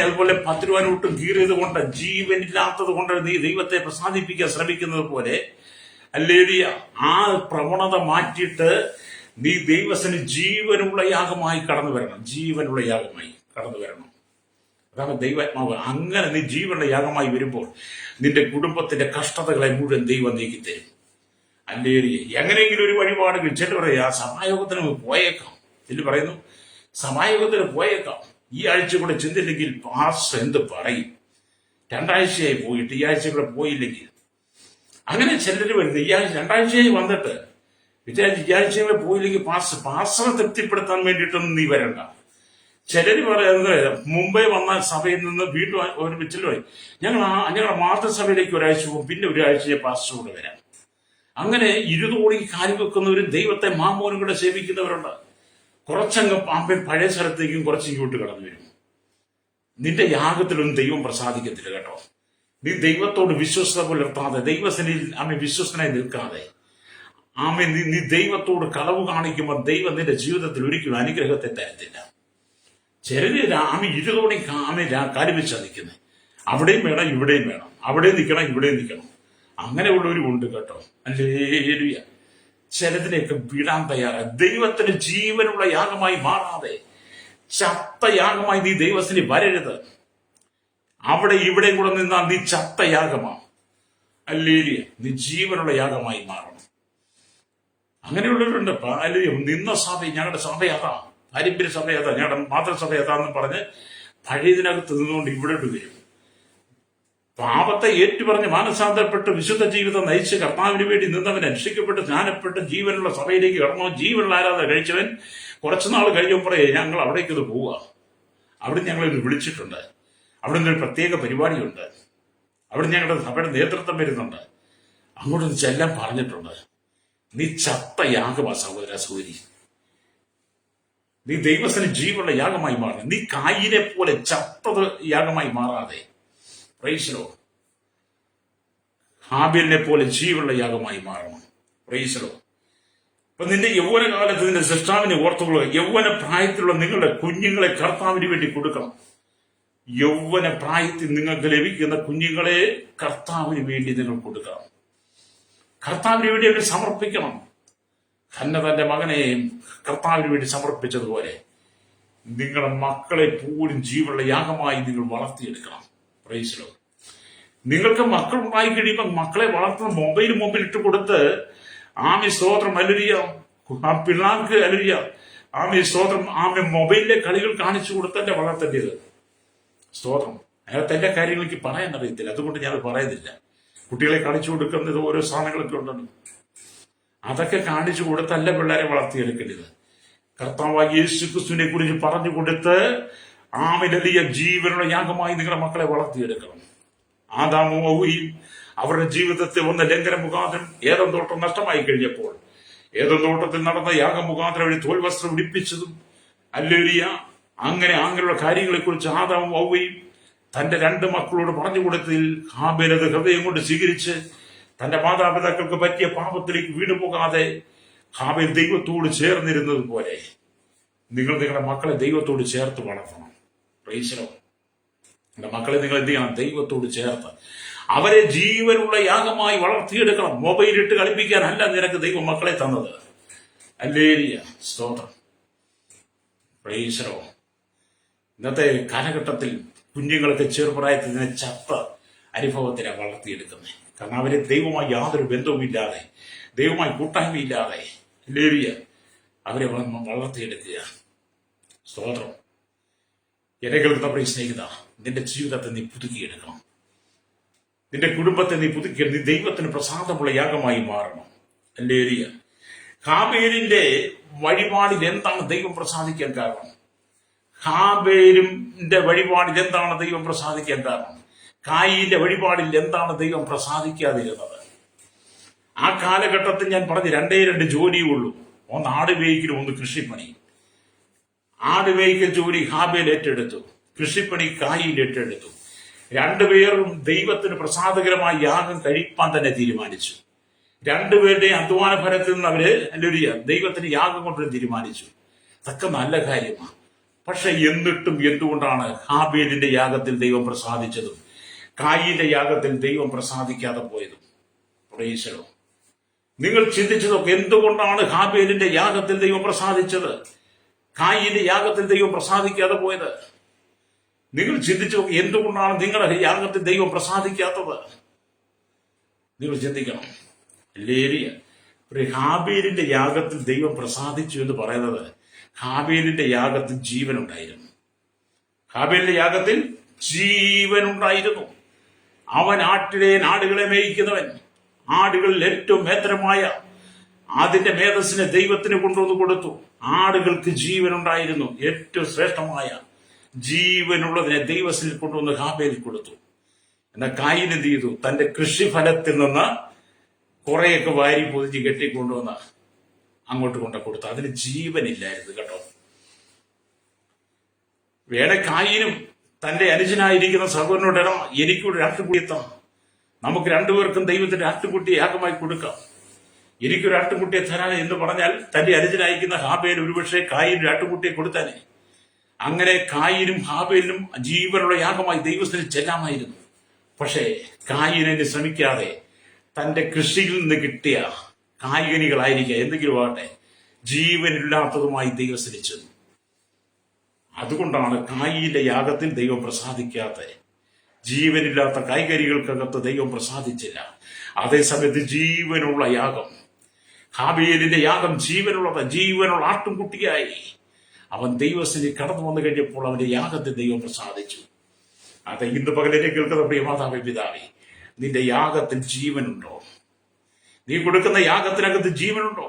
അതുപോലെ 10 രൂപ നോട്ടും കീറിയത് കൊണ്ട്, ജീവനില്ലാത്തത് കൊണ്ട് നീ ദൈവത്തെ പ്രസാദിപ്പിക്കാൻ ശ്രമിക്കുന്നത് പോലെ ഹല്ലേലൂയ ആ പ്രവണത മാറ്റിയിട്ട് നീ ദൈവത്തിന് ജീവനുള്ള യാഗമായി കടന്നു വരണം. ജീവനുള്ള യാഗമായി കടന്നു വരണം. അതാണ് ദൈവാത്മാവ്. അങ്ങനെ നീ ജീവനുള്ള യാഗമായി വരുമ്പോൾ നിന്റെ കുടുംബത്തിന്റെ കഷ്ടതകളെ മുഴുവൻ ദൈവം നീക്കിത്തരും. ഹല്ലേലൂയ. എങ്ങനെയെങ്കിലും ഒരു വഴിപാടുകൾ ചില പറയാ സമായോഗത്തിന് പോയേക്കാം, ചില പറയുന്നു സമായോഗത്തിന് പോയേക്കാം, ഈ ആഴ്ച കൂടെ ചെന്നില്ലെങ്കിൽ പാസ്റ്റർ എന്ത് പറയും, 2 ആഴ്ചയായി പോയിട്ട് ഈ ആഴ്ച കൂടെ പോയില്ലെങ്കിൽ. അങ്ങനെ ചിലർ വരുന്നത് ഈ ആഴ്ച 2 ആഴ്ചയായി വന്നിട്ട് വിചാരിച്ച് ഈ ആഴ്ച കൂടെ പോയില്ലെങ്കിൽ പാസ്റ്ററെ തൃപ്തിപ്പെടുത്താൻ വേണ്ടിയിട്ടൊന്നും നീ വരണ്ട. ചിലര് പറയുന്നത് മുമ്പേ വന്ന സഭയിൽ നിന്ന് വീണ്ടും ഒരു വിച്ചിൽ പറയും, ഞങ്ങളുടെ മാതൃസഭയിലേക്ക് ഒരാഴ്ച പോകും, പിന്നെ ഒരാഴ്ചയെ പാസ്റ്റർ കൂടെ വരാം. അങ്ങനെ ഇരുതോടി കാര്യം വെക്കുന്നവരും ദൈവത്തെ മാമോനും കൂടെ സേവിക്കുന്നവരുണ്ട്. കുറച്ചങ്ങ് പഴയ സ്ഥലത്തേക്കും കുറച്ച് ഇങ്ങോട്ട് കടന്നു വരും. നിന്റെ ദൈവം പ്രസാദിക്കത്തില്ല കേട്ടോ. നീ ദൈവത്തോട് വിശ്വസ്ത പുലർത്താതെ, ദൈവസനിൽ വിശ്വസ്തനായി നിൽക്കാതെ നീ ദൈവത്തോട് കളവ് കാണിക്കുമ്പോൾ ദൈവം നിന്റെ ജീവിതത്തിൽ ഒരിക്കലും അനുഗ്രഹത്തെ തരത്തില്ല. ചിലര് ഇരുതോണി കാര്യം വെച്ചാ നിൽക്കുന്നത്. അവിടെയും വേണം ഇവിടെയും വേണം, അവിടെ നിൽക്കണം ഇവിടെയും നിൽക്കണം, അങ്ങനെയുള്ളവരും ഉണ്ട് കേട്ടോ. ഹല്ലേലൂയ. ചിലതിനെയൊക്കെ വിടാൻ തയ്യാറായി. ദൈവത്തിന് ജീവനുള്ള യാഗമായി മാറാതെ ചത്ത യാഗമായി നീ ദൈവത്തിന് വരരുത്. അവിടെ ഇവിടെയും കൂടെ നിന്നാൽ നീ ചത്ത യാഗമാണ്. ഹല്ലേലൂയ. നീ ജീവനുള്ള യാഗമായി മാറണം. അങ്ങനെയുള്ളവരുണ്ട്. നിന്ന സഭ, ഞങ്ങളുടെ സഭ അതാ, പാരമ്പര്യ സഭ അതാ, ഞങ്ങളുടെ മാതൃസഭ അതാന്ന് പറഞ്ഞ് പഴയതിനകത്ത് നിന്നുകൊണ്ട് ഇവിടോട്ട് വരും. പാപത്തെ ഏറ്റുപറഞ്ഞ് മാനസാന്തരപ്പെട്ട് വിശുദ്ധ ജീവിതം നയിച്ച് കർത്താവിന് വേണ്ടി നിന്നവൻ, രക്ഷിക്കപ്പെട്ട് സ്നാനപ്പെട്ട് ജീവനുള്ള സഭയിലേക്ക് കടന്നു, ജീവനുള്ള ആരാധന കഴിച്ചവൻ കുറച്ചുനാൾ കഴിയുമ്പോൾ ഞങ്ങൾ അവിടേക്കൊന്ന് പോവുക, അവിടെ ഞങ്ങളൊന്ന് വിളിച്ചിട്ടുണ്ട്, അവിടെ നിന്നൊരു പ്രത്യേക പരിപാടിയുണ്ട്, അവിടെ ഞങ്ങളുടെ സഭയുടെ നേതൃത്വം വരുന്നുണ്ട്, അങ്ങോട്ടൊന്ന് ചെല്ലാൻ പറഞ്ഞിട്ടുണ്ട്. നീ ചത്ത യാഗമാ സഹോദര സഹോദരി. നീ ദൈവത്തിന് ജീവനുള്ള യാഗമായി മാറണം. നീ കായിനെ പോലെ ചത്തത് യാഗമായി മാറാതെ, പ്രൈസ് ലോർഡ്, ഹാബേലിനെ പോലെ ജീവനുള്ള യാഗമായി മാറണം. Praise lord. അപ്പൊ നിന്റെ യൗവനകാലത്ത് നിന്റെ സൃഷ്ടാവിനെ ഓർത്തുകൊള്ളുക. യൗവന പ്രായത്തിലുള്ള നിങ്ങളുടെ കുഞ്ഞുങ്ങളെ കർത്താവിന് വേണ്ടി കൊടുക്കണം. യൗവന പ്രായത്തിൽ നിങ്ങൾക്ക് ലഭിക്കുന്ന കുഞ്ഞുങ്ങളെ കർത്താവിന് വേണ്ടി നിങ്ങൾ കൊടുക്കണം. കർത്താവിന് വേണ്ടി അവർ സമർപ്പിക്കണം. ഹന്ന തന്റെ മകനെ കർത്താവിന് വേണ്ടി സമർപ്പിച്ചതുപോലെ നിങ്ങളുടെ മക്കളെ പോലും ജീവനുള്ള യാഗമായി നിങ്ങൾ വളർത്തിയെടുക്കണം. Praise Lord. നിങ്ങൾക്ക് മക്കൾ ഉണ്ടായി കഴിയുമ്പോൾ മക്കളെ വളർത്തുന്ന മൊബൈൽ മുമ്പിൽ ഇട്ട് കൊടുത്ത് സ്തോത്രം ഹല്ലേലൂയ, ആ പിള്ളേർക്ക് ഹല്ലേലൂയ സ്തോത്രം മൊബൈലിലെ കളികൾ കാണിച്ചു കൊടുത്തല്ലേ വളർത്തേണ്ടത്. സ്തോത്രം. അയാൾക്ക് എന്റെ കാര്യങ്ങൾക്ക് പറയാൻ അറിയത്തില്ല, അതുകൊണ്ട് ഞാൻ പറയുന്നില്ല. കുട്ടികളെ കാണിച്ചു കൊടുക്കുന്നത് ഓരോ സാധനങ്ങളൊക്കെ ഉണ്ടല്ലോ, അതൊക്കെ കാണിച്ചു കൊടുത്തല്ല പിള്ളേരെ വളർത്തിയെടുക്കേണ്ടത്. കർത്താവായ യേശു ക്രിസ്തുവിനെ കുറിച്ച് പറഞ്ഞു കൊടുത്ത് ജീവനുള്ള യാഗമായി നിങ്ങളുടെ മക്കളെ വളർത്തിയെടുക്കണം. ആദാമും ഹവ്വയും അവരുടെ ജീവിതത്തിൽ വന്ന ലംഘന മുഖാന്തരം ഏദൻ തോട്ടം നഷ്ടമായി കഴിഞ്ഞപ്പോൾ ഏദൻ തോട്ടത്തിൽ നടന്ന യാഗം മുഖാന്തരം അവര് തോൽവസ്ത്രം ഉടിപ്പിച്ചതും ഹല്ലേലൂയ അങ്ങനെയുള്ള കാര്യങ്ങളെക്കുറിച്ച് ആദാമും ഹവ്വയും തന്റെ 2 മക്കളോട് പറഞ്ഞു കൊടുത്തതിൽ ഹാബേൽ അത് ഹൃദയം കൊണ്ട് സ്വീകരിച്ച് തന്റെ മാതാപിതാക്കൾക്ക് പറ്റിയ പാപത്തിലേക്ക് വീണുപോകാതെ ഹാബേൽ ദൈവത്തോട് ചേർന്നിരുന്നത് പോലെ നിങ്ങൾ നിങ്ങളുടെ മക്കളെ ദൈവത്തോട് ചേർത്ത് വളർത്തണം. Price the Lord. നിങ്ങളുടെ മക്കളെ നിങ്ങൾ എന്ത് ചെയ്യണം? ദൈവത്തോട് ചേർത്ത് അവരെ ജീവനുള്ള യാഗമായി വളർത്തിയെടുക്കണം. മൊബൈലിട്ട് കളിപ്പിക്കാനല്ല നിനക്ക് ദൈവം മക്കളെ തന്നത്. ഹല്ലേലൂയ, സ്തോത്രം. Price the Lord. ഇന്നത്തെ കാലഘട്ടത്തിൽ കുഞ്ഞുങ്ങളൊക്കെ ചെറുപ്രായത്തിൽ നിന്ന് ചത്ത അനുഭവത്തിലാണ് വളർത്തിയെടുക്കുന്നത്. കാരണം അവരെ ദൈവമായി യാതൊരു ബന്ധവുമില്ലാതെ, ദൈവമായി കൂട്ടായ്മയില്ലാതെ ഹല്ലേലൂയ അവരെ വളർത്തിയെടുക്കുക. സ്തോത്രം. എന്നെ കേൾക്കുന്ന പ്രിയ സ്നേഹിത, നിന്റെ ജീവിതത്തെ നീ പുതുക്കിയെടുക്കണം. നിന്റെ കുടുംബത്തെ നീ പുതുക്കി നീ ദൈവത്തിന് പ്രസാദമുള്ള യാഗമായി മാറണം. ഹല്ലേലൂയ. ഹാബേലിന്റെ വഴിപാടിൽ എന്താണ് ദൈവം പ്രസാദിക്കാൻ കാരണം? ഹാബേലിന്റെ വഴിപാടിൽ എന്താണ് ദൈവം പ്രസാദിക്കാൻ കാരണം? കായീന്റെ വഴിപാടിൽ എന്താണ് ദൈവം പ്രസാദിക്കാതിരുന്നത്? ആ കാലഘട്ടത്തിൽ ഞാൻ പറഞ്ഞ് 2 ജോലിയേ ഉള്ളൂ. ഒന്ന് ആട് മേയ്ക്കലും, ഒന്ന് കൃഷിപ്പണി. ആട് മേയ്ക്കൽ ജോലി ഹാബേൽ ഏറ്റെടുത്തു, കൃഷിപ്പണി കായീൽ ഏറ്റെടുത്തു. 2 പേരും ദൈവത്തിന് പ്രസാദകരമായ യാഗം കഴിപ്പാൻ തന്നെ തീരുമാനിച്ചു. 2 പേരുടെയും അധ്വാന ഫലത്തിൽ നിന്ന് അവര് ഹല്ലേലൂയ ദൈവത്തിന് യാഗം കൊണ്ടുവരാൻ തീരുമാനിച്ചു. അതൊക്കെ നല്ല കാര്യമാണ്. പക്ഷെ എന്നിട്ടും എന്തുകൊണ്ടാണ് ഹാബേലിന്റെ യാഗത്തിൽ ദൈവം പ്രസാദിച്ചതും കായീന്റെ യാഗത്തിൽ ദൈവം പ്രസാദിക്കാതെ പോയതും? Price the Lord. നിങ്ങൾ ചിന്തിച്ചതൊക്കെ എന്തുകൊണ്ടാണ് ഹാബേലിന്റെ യാഗത്തിൽ ദൈവം പ്രസാദിച്ചത്, കായീന്റെ യാഗത്തിൽ ദൈവം പ്രസാദിക്കാതെ പോയത്? നിങ്ങൾ ചിന്തിച്ചതൊക്കെ എന്തുകൊണ്ടാണ് നിങ്ങളുടെ യാഗത്തിൽ ദൈവം പ്രസാദിക്കാത്തത്? നിങ്ങൾ ചിന്തിക്കണം. ഹല്ലേലൂയ. ഹാബേലിന്റെ യാഗത്തിൽ ദൈവം പ്രസാദിച്ചു എന്ന് പറയുന്നത് ഹാബേലിന്റെ യാഗത്തിൽ ജീവനുണ്ടായിരുന്നു. ഹാബേലിന്റെ യാഗത്തിൽ ജീവനുണ്ടായിരുന്നു. അവൻ ആടുകളെ മേയിക്കുന്നവൻ. ആടുകളിൽ ഏറ്റവും മേത്തരമായ അതിന്റെ മേധസ്സിനെ ദൈവത്തിന് കൊണ്ടുവന്ന് കൊടുത്തു. ആടുകൾക്ക് ജീവനുണ്ടായിരുന്നു. ഏറ്റവും ശ്രേഷ്ഠമായ ജീവനുള്ളതിനെ ദൈവത്തിൽ കൊണ്ടുവന്ന് ഹാബേൽ കൊടുത്തു. എന്നാൽ കായീൻ എന്ത് ചെയ്തു? തന്റെ കൃഷിഫലത്തിൽ നിന്ന് കുറെയൊക്കെ വാരി പൊതിഞ്ഞ് കെട്ടിക്കൊണ്ടുവന്ന് അങ്ങോട്ട് കൊണ്ട കൊടുത്തു. അതിന് ജീവനില്ലായിരുന്നു കേട്ടോ. വേണേ കായീനും തന്റെ അനുജനായിരിക്കുന്ന സഹോദരനോട് എനിക്കൊരു ആട്ടുകുട്ടിയെത്താം, നമുക്ക് 2 പേർക്കും ദൈവത്തിന്റെ ആട്ടുകുട്ടിയെ യാഗമായി കൊടുക്കാം, എനിക്കൊരു ആട്ടുകുട്ടിയെ തരാൻ എന്ന് പറഞ്ഞാൽ തന്റെ അനുജനായിരിക്കുന്ന ഹാബേൽ ഒരുപക്ഷെ കായീനും ആട്ടുകുട്ടിയെ കൊടുത്താനേ. അങ്ങനെ കായീനും ഹാബേലിനും ജീവനുള്ള യാഗമായി ദൈവത്തിന് ചെല്ലാമായിരുന്നു. പക്ഷേ കായീനെ ശ്രമിക്കാതെ തന്റെ കൃഷിയിൽ നിന്ന് കിട്ടിയ കായികനികളായിരിക്കുക എന്തെങ്കിലും ആകട്ടെ ജീവനില്ലാത്തതുമായി ദൈവത്തിന് ചെന്നു. അതുകൊണ്ടാണ് കായീന്റെ യാഗത്തിൽ ദൈവം പ്രസാദിക്കാത്ത, ജീവനില്ലാത്ത കായ്കനികൾക്കകത്ത് ദൈവം പ്രസാദിച്ചില്ല. അതേസമയത്ത് ജീവനുള്ള യാഗം, ഹാബേലിന്റെ യാഗം ജീവനുള്ള ആട്ടുംകുട്ടിയായി അവൻ ദൈവത്തിന് കടന്നു വന്നു കഴിഞ്ഞപ്പോൾ അവന്റെ യാഗത്തിൽ ദൈവം പ്രസാദിച്ചു. അതെ, ഇന്ന് പകലിനെ കേൾക്കുന്ന പ്രിയ മാതാവേ പിതാവേ, നിന്റെ യാഗത്തിൽ ജീവനുണ്ടോ? നീ കൊടുക്കുന്ന യാഗത്തിനകത്ത് ജീവനുണ്ടോ?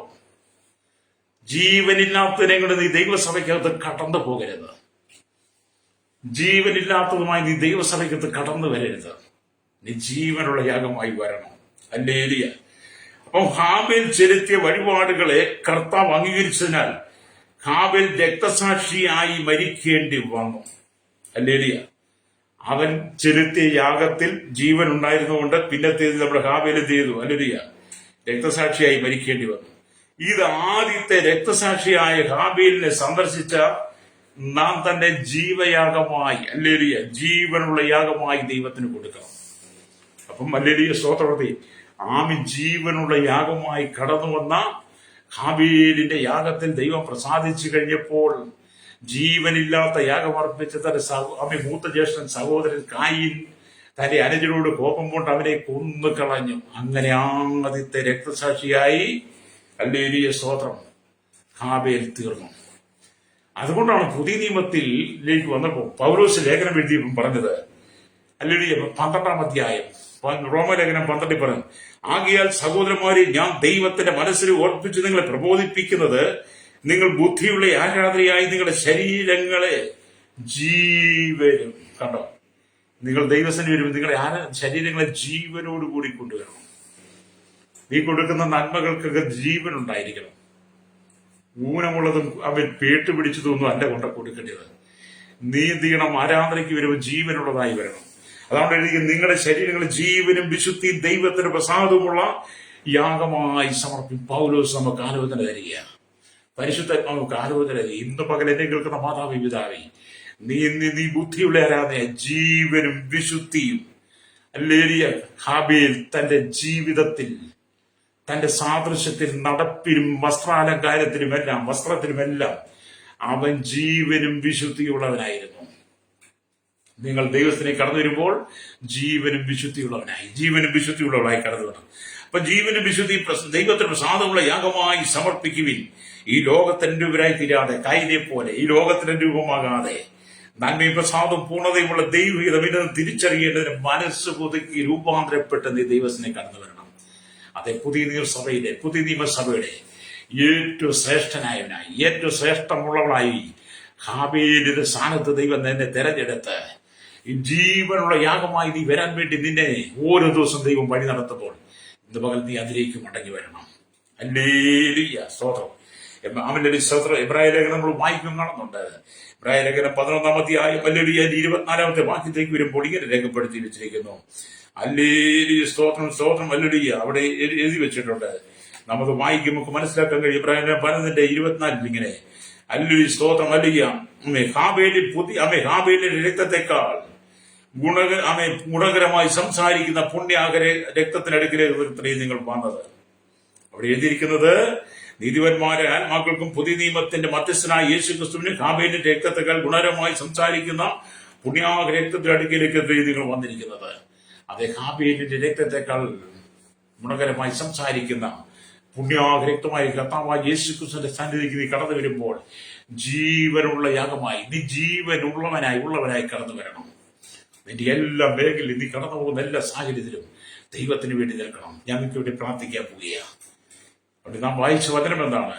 ജീവനില്ലാത്തതിനെ കൊണ്ട് നീ ദൈവസഭയ്ക്കകത്ത് കടന്നു പോകരുത്. ജീവനില്ലാത്തതുമായി നീ ദൈവസഭയ്ക്കകത്ത് കടന്നു വരരുത്. നീ ജീവനുള്ള യാഗമായി വരണം. ഹല്ലേലൂയ. അപ്പം ഹാബേൽ ചെലുത്തിയ വഴിപാടുകളെ കർത്താവ് അംഗീകരിച്ചതിനാൽ ഹാബേൽ രക്തസാക്ഷിയായി മരിക്കേണ്ടി വന്നു. ഹല്ലേലൂയ. അവൻ ചെലുത്തിയ യാഗത്തിൽ ജീവൻ ഉണ്ടായിരുന്നുകൊണ്ട് പിന്നത്തേത് നമ്മുടെ ഹാബേൽ എന്ത് ചെയ്തു? ഹല്ലേലൂയ, രക്തസാക്ഷിയായി മരിക്കേണ്ടി വന്നു. ഇത് ആദ്യത്തെ രക്തസാക്ഷിയായ ഹാബേലിനെ സന്ദർശിച്ച നാം തന്നെ ജീവയാഗമായി, ഹല്ലേലൂയ, ജീവനുള്ള യാഗമായി ദൈവത്തിന് കൊടുക്കണം. അപ്പം ഹല്ലേലൂയ, സ്തോത്രവതി, ആമി ജീവനുള്ള യാഗമായി കടന്നു വന്ന ഹാബേലിന്റെ യാഗത്തിൽ ദൈവം പ്രസാദിച്ചു കഴിഞ്ഞപ്പോൾ ജീവനില്ലാത്ത യാഗമർപ്പിച്ച തന്റെ മൂത്ത ജ്യേഷ്ഠൻ സഹോദരൻ കായീൻ തന്റെ അനുജനോട് കോപം കൊണ്ട് അവനെ കൊന്നു കളഞ്ഞു. അങ്ങനെ ആദ്യത്തെ രക്തസാക്ഷിയായി ഹല്ലേലൂയ സ്തോത്രം ഹാബേൽ തീർന്നു. അതുകൊണ്ടാണ് പുതിയ നിയമത്തിലേക്ക് വന്നപ്പോൾ പൗലോസ് ലേഖനം എഴുതിയപ്പോൾ പറഞ്ഞത്, ഹല്ലേലൂയ, 12-ാം അധ്യായം റോമലേഖനം 12 പറഞ്ഞു, ആകയാൽ സഹോദരന്മാരെ, ഞാൻ ദൈവത്തിന്റെ മനസ്സിൽ ഓർപ്പിച്ച് നിങ്ങളെ പ്രബോധിപ്പിക്കുന്നത്, നിങ്ങൾ ബുദ്ധിയുള്ള ആരാധനയായി നിങ്ങളുടെ ശരീരങ്ങളെ ജീവനും, കണ്ടോ, നിങ്ങൾ ദൈവസേന വരുമ്പോൾ നിങ്ങളുടെ ശരീരങ്ങളെ ജീവനോടുകൂടി കൊണ്ടുവരണം. നീ കൊടുക്കുന്ന നന്മകൾക്കൊക്കെ ജീവൻ ഉണ്ടായിരിക്കണം. ഊനമുള്ളതും അവൻ പേട്ടുപിടിച്ചതൊന്നും അല്ല കൊണ്ട കൊടുക്കേണ്ടത്. നീ എന്ത് ചെയ്യണം? ആരാധനയ്ക്ക് വരുമ്പോൾ ജീവനുള്ളതായി വരണം. അതുകൊണ്ട് എഴുതി, നിങ്ങളുടെ ശരീരങ്ങൾ ജീവനും വിശുദ്ധിയും ദൈവത്തിന് പ്രസാദവുമുള്ള യാഗമായി സമർപ്പിക്കും. പൗലോസ് നമുക്ക് ആലോചന തരിക, പരിശുദ്ധാത്മാവ് ആലോചന തരിക. ഇന്ന് പകൽ എന്നെ കേൾക്കുന്ന മാതാവേ, പിതാവേ, നീ ബുദ്ധിയുള്ള ആരാധന, ജീവനും വിശുദ്ധിയും. ഹല്ലേലൂയ. ഹാബേൽ തന്റെ ജീവിതത്തിൽ, തന്റെ സാദൃശ്യത്തിൽ, നടപ്പിലും വസ്ത്രത്തിലുമെല്ലാം അവൻ ജീവനും വിശുദ്ധിയുള്ളവനായിരുന്നു. നിങ്ങൾ ദൈവത്തിനെ കടന്നു വരുമ്പോൾ ജീവനും വിശുദ്ധിയുള്ളവനായി കടന്നു വരണം. അപ്പൊ ജീവനും വിശുദ്ധി ദൈവത്തിന് പ്രസാദമുള്ള യാഗമായി സമർപ്പിക്കുവിൻ. ഈ ലോകത്തിനുപരായി തീരാതെ, കൈനെ പോലെ ഈ ലോകത്തിന്റെ രൂപമാകാതെ നന്മയും പ്രസാദവും പൂർണ്ണതയുമുള്ള ദൈവഹിതം ഇതെന്ന് തിരിച്ചറിയേണ്ടതിന് മനസ്സ് പുതുക്കി രൂപാന്തരപ്പെട്ട് നീ ദൈവത്തിനെ കടന്നു വരണം. അതെ, പുതിയ നിയമസഭയുടെ ഏറ്റവും ശ്രേഷ്ഠനായവനായി, ഏറ്റവും ശ്രേഷ്ഠമുള്ളവനായി ഹാബേലിന്റെ സ്ഥാനത്ത് ദൈവം നിന്നെ തെരഞ്ഞെടുത്ത് ഈ ജീവനുള്ള യാഗമായി നീ വരാൻ വേണ്ടി നിന്നെ ഓരോ ദിവസം ദൈവം വഴി നടത്തുമ്പോൾ ഇന്ന് പകൽ നീ അതിലേക്ക് മടങ്ങി വരണം. ഹല്ലേലൂയ, സ്തോത്രം. അവന്റെ സ്തോത്രം. എബ്രായ ലേഖനം നമ്മൾ വായിക്കും കാണുന്നുണ്ട്. എബ്രായ ലേഖനം 11-ാം അധ്യായം 24-ാമത്തെ വാക്യത്തിലേക്ക് വരുമ്പോൾ ഇങ്ങനെ രേഖപ്പെടുത്തി വെച്ചിരിക്കുന്നു. ഹല്ലേലൂയ, സ്തോത്രം, സ്തോത്രം, ഹല്ലേലൂയ. അവിടെ എഴുതി വെച്ചിട്ടുണ്ട്. നമുക്ക് വായിക്കും, നമുക്ക് മനസ്സിലാക്കാൻ കഴിയും. എബ്രായ 12-24 ഇങ്ങനെ, ഹല്ലേലൂയ, സ്തോത്രം, ഹല്ലേലൂയ. ഹാബേലിന്റെ രക്തത്തെക്കാൾ ഗുണകരമായി സംസാരിക്കുന്ന പുണ്യാകര രക്തത്തിനടുക്കിലേക്ക് നിങ്ങൾ വന്നത്. അവിടെ എഴുതിയിരിക്കുന്നത്, നീതിപന്മാരെ ആത്മാക്കൾക്കും പുതിയ നിയമത്തിന്റെ മധ്യസ്ഥനായ യേശു ക്രിസ്തുവിന് ഹാബേലിന്റെ രക്തത്തെക്കാൾ ഗുണകരമായി സംസാരിക്കുന്ന പുണ്യാകര രക്തത്തിനടുക്കിലേക്ക് നിങ്ങൾ വന്നിരിക്കുന്നത്. അതെ, ഹാബേലിന്റെ രക്തത്തെക്കാൾ ഗുണകരമായി സംസാരിക്കുന്ന പുണ്യാഗ്രക്തമായി കർത്താവായ യേശു ക്രിസ്തുവിന്റെ സന്നിധിക്ക് നീ കടന്നു വരുമ്പോൾ ജീവനുള്ള യാഗമായി, നീ ഉള്ളവനായി കടന്നു വരണം. നിന്റെ എല്ലാ മേഖലയിലും നീ കടന്നു പോകുന്ന എല്ലാ സാഹചര്യത്തിലും ദൈവത്തിന് വേണ്ടി നിൽക്കണം. ഞാൻ നിങ്ങൾക്ക് വേണ്ടി പ്രാർത്ഥിക്കാൻ പോവുകയാണ്. അവിടെ നാം വായിച്ച വചനം എന്താണ്?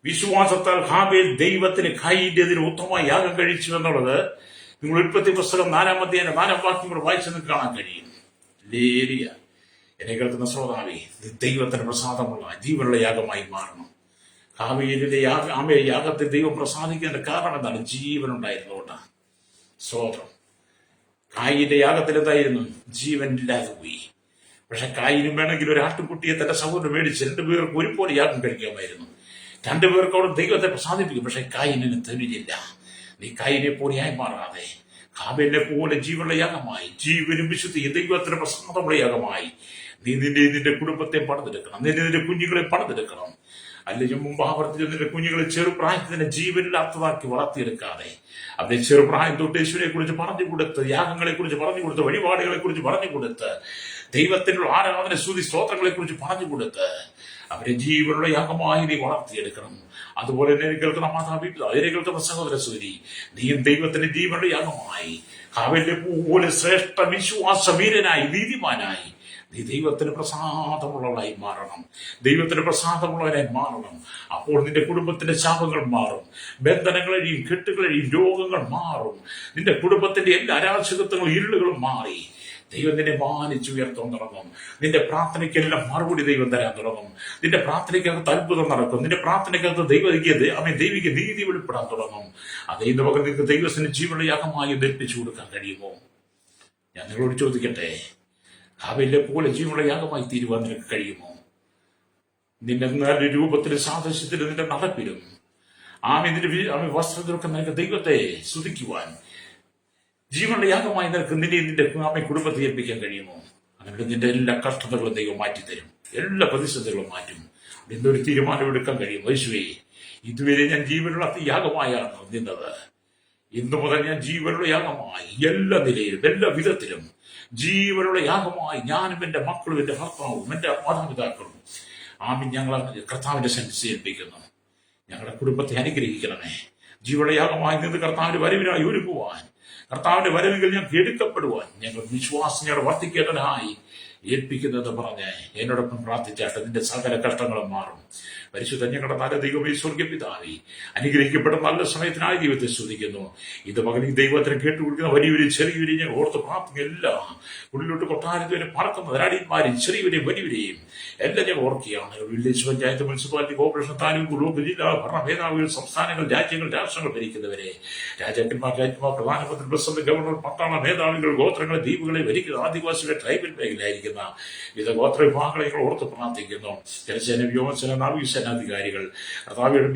വിശ്വാസത്താൽ ഹാബേൽ ദൈവത്തിന് കൈയിന്റെതിന് ഉത്തമമായി യാഗം കഴിച്ചു എന്നുള്ളത് നിങ്ങൾ ഉൽപ്പത്തി പുസ്തകം 4-ാം അധ്യായം 4-ാം വാക്യം കൂടെ വായിച്ചു നിങ്ങൾക്ക് കാണാൻ കഴിയും. ലേരിയ, എന്നെ കേൾക്കുന്ന ശ്രോതാവേ, ദൈവത്തിന് പ്രസാദമുള്ള ജീവനുള്ള യാഗമായി മാറണം. ഹാബേലിന്റെ യാഗത്തിൽ ദൈവം പ്രസാദിക്കേണ്ട കാരണം എന്താണ്? ജീവനുണ്ടായിരുന്നുകൊണ്ടാണ്. സ്തോത്രം. കായിന്റെ യാഗത്തിൽ എന്തായിരുന്നു? ജീവനില്ലാതെ പോയി. പക്ഷെ കായിനും വേണമെങ്കിൽ ഒരു ആട്ടുകുട്ടിയെ തന്റെ സഹോദരൻ മേടിച്ച് 2 പേർക്ക് ഒരുപോലെ യാഗം കഴിക്കാമായിരുന്നു. 2 പേർക്കോടും ദൈവത്തെ പ്രസാദിപ്പിക്കും. പക്ഷെ കായിനെ തരില്ല. നീ കായിനെ പോലെയായി മാറാതെ ഹാബേലിനെ പോലെ ജീവനുള്ള യാഗമായി, ജീവനും വിശുദ്ധിയും ദൈവത്തിന് പ്രസാദമുള്ള യാഗമായി നീ നിന്റെ കുടുംബത്തെ പണിതെടുക്കണം. നിന്റെ കുഞ്ഞുങ്ങളെ പണിതെടുക്കണം. അല്ലെങ്കിൽ മുമ്പ് ആവർത്തിച്ച് നിന്റെ കുഞ്ഞുങ്ങളെ ചെറുപ്രായത്തിൽ തന്നെ ജീവനില്ലാത്തതാക്കി വളർത്തിയെടുക്കാതെ അവരെ ചെറുപ്രായം തൊട്ട് യേശുവിനെ കുറിച്ച് പറഞ്ഞു കൊടുത്ത്, യാഗങ്ങളെ കുറിച്ച് പറഞ്ഞു കൊടുത്ത്, വഴിപാടുകളെ കുറിച്ച് പറഞ്ഞു കൊടുത്ത്, ദൈവത്തിനുള്ള ആരാധന സ്തുതി സ്തോത്രങ്ങളെ കുറിച്ച് പറഞ്ഞു കൊടുത്ത് അവരെ ജീവനുള്ള യാഗമായി നീ വളർത്തിയെടുക്കണം. അതുപോലെ തന്നെ കേൾക്കുന്ന മാതാപിതാ, അതിനെ കേൾക്കുന്ന സഹോദര സൂരി, നീയും ദൈവത്തിന്റെ ജീവനുള്ള യാഗമായി അവന്റെ പോലെ ശ്രേഷ്ഠ വിശ്വാസവീരനായി, നീതിമാനായി നീ ദൈവത്തിന് പ്രസാദമുള്ളവനായി മാറണം. അപ്പോൾ നിന്റെ കുടുംബത്തിന്റെ ശാപങ്ങൾ മാറും, ബന്ധനങ്ങളെയും കെട്ടുകളെയും രോഗങ്ങൾ മാറും. നിന്റെ കുടുംബത്തിന്റെ എല്ലാ അരാജകത്വങ്ങളും ഇരുളുകളും മാറി ദൈവം നിന്നെ മാനിച്ചുയർത്താൻ തുടങ്ങും. നിന്റെ പ്രാർത്ഥനയ്ക്കെല്ലാം മറുപടി ദൈവം തരാൻ തുടങ്ങും. നിന്റെ പ്രാർത്ഥനയ്ക്കകത്ത് അത്ഭുതം നടക്കും. നിന്റെ പ്രാർത്ഥനയ്ക്കകത്ത് ദൈവിക നീതി വെളിപ്പെടാൻ തുടങ്ങും. അതേ പകരം നിങ്ങൾക്ക് ദൈവത്തിന് ജീവനുള്ള യാഗമായി ധരിപ്പിച്ചു കൊടുക്കാൻ കഴിയുമോ? ഞാൻ നിങ്ങളോട് ചോദിക്കട്ടെ, ഹാബേലിനെ പോലെ ജീവനുള്ള യാഗമായി തീരുവാൻ നിനക്ക് കഴിയുമോ? നിന്റെ രൂപത്തിലും സാദൃശ്യത്തിലും നിന്റെ നടപ്പിലും നിന്റെ വസ്ത്രത്തിലൊക്കെ നിനക്ക് ദൈവത്തെ സ്തുതിക്കുവാൻ ജീവനുള്ള യാഗമായി നിനക്ക് നിന്റെ കുടുംബത്തെ ഏൽപ്പിക്കാൻ കഴിയുമോ? അങ്ങനെ നിന്റെ എല്ലാ കഷ്ടതകളും ദൈവം മാറ്റിത്തരും, എല്ലാ പ്രതിസന്ധികളും മാറ്റും. എന്തൊരു തീരുമാനം എടുക്കാൻ കഴിയും? യേശുവേ, ഇതുവരെ ഞാൻ ജീവനുള്ള യാഗമായാണ് നിന്നത്. ഇന്നു മുതൽ ഞാൻ ജീവനുള്ള യാഗമായി എല്ലാ നിലയിലും എല്ലാ വിധത്തിലും ജീവനുള്ള യാഗമായി ഞാനും എന്റെ മക്കളും എന്റെ ഭർത്താവും എന്റെ മാതാപിതാക്കളും ഞങ്ങൾ കർത്താവിന്റെ സന്നിധി ഏൽപ്പിക്കുന്നു. ഞങ്ങളുടെ കുടുംബത്തെ അനുഗ്രഹിക്കണമേ. ജീവനുള്ള യാഗമായി നിന്ന് കർത്താവിന്റെ വരവിനായി ഒരുക്കുവാൻ, കർത്താവിന്റെ വരവിൽ ഞങ്ങൾക്ക് എടുക്കപ്പെടുവാൻ, ഞങ്ങൾ വിശ്വാസം ഞങ്ങൾ വർദ്ധിക്കേണ്ടതിനായി ഏൽപ്പിക്കുന്നതെന്ന് പറഞ്ഞ് എന്നോടൊപ്പം പ്രാർത്ഥിച്ചാട്ട് നിന്റെ സകല കഷ്ടങ്ങളും മാറും. പരിശുദ്ധ ഞങ്ങളുടെ നല്ല ദൈവമേ, സ്വർഗ്ഗ പിതാവേ, അനുഗ്രഹിക്കപ്പെട്ട നല്ല സമയത്തിനായി ദൈവത്തെ സ്തുതിക്കുന്നു. ഇത് മകൻ ഈ ദൈവത്തിന് കേട്ടുകൊടുക്കുന്ന വലിയവരും ചെറിയവരെയും ഞാൻ ഓർത്ത് പ്രാർത്ഥിക്കില്ല. ഉള്ളിലോട്ട് കൊട്ടാരത്തിന് പറക്കുന്ന ധരാടിന്മാരെയും ചെറിയവരെയും വലിയവരെയും എല്ലാം ഞാൻ ഓർക്കുകയാണ്. Village panchayat, municipality, corporation, taluk, block, ജില്ലാ ഭരണഭേദാവികൾ, സംസ്ഥാനങ്ങൾ, രാജ്യങ്ങൾ, രാഷ്ട്രങ്ങൾ ഭരിക്കുന്നവരെ, രാജാക്കന്മാർ, രാജ്യമാർ, പ്രധാനമന്ത്രി, പ്രസിഡന്റ്, ഗവർണർ, പട്ടാള മേധാവികൾ, ഗോത്രങ്ങളെ, ദ്വീപുകളെ ഭരിക്കുന്ന ആദിവാസികളെ, ട്രൈബൽ മേഖലയായിരിക്കുന്ന വിവിധ ഗോത്ര വിഭാഗങ്ങളെ ഓർത്ത് പ്രാർത്ഥിക്കുന്നു. ജലസേന, വ്യോമസേന, നാവികസേനാധികാരികൾ, കർത്താവിയുടെ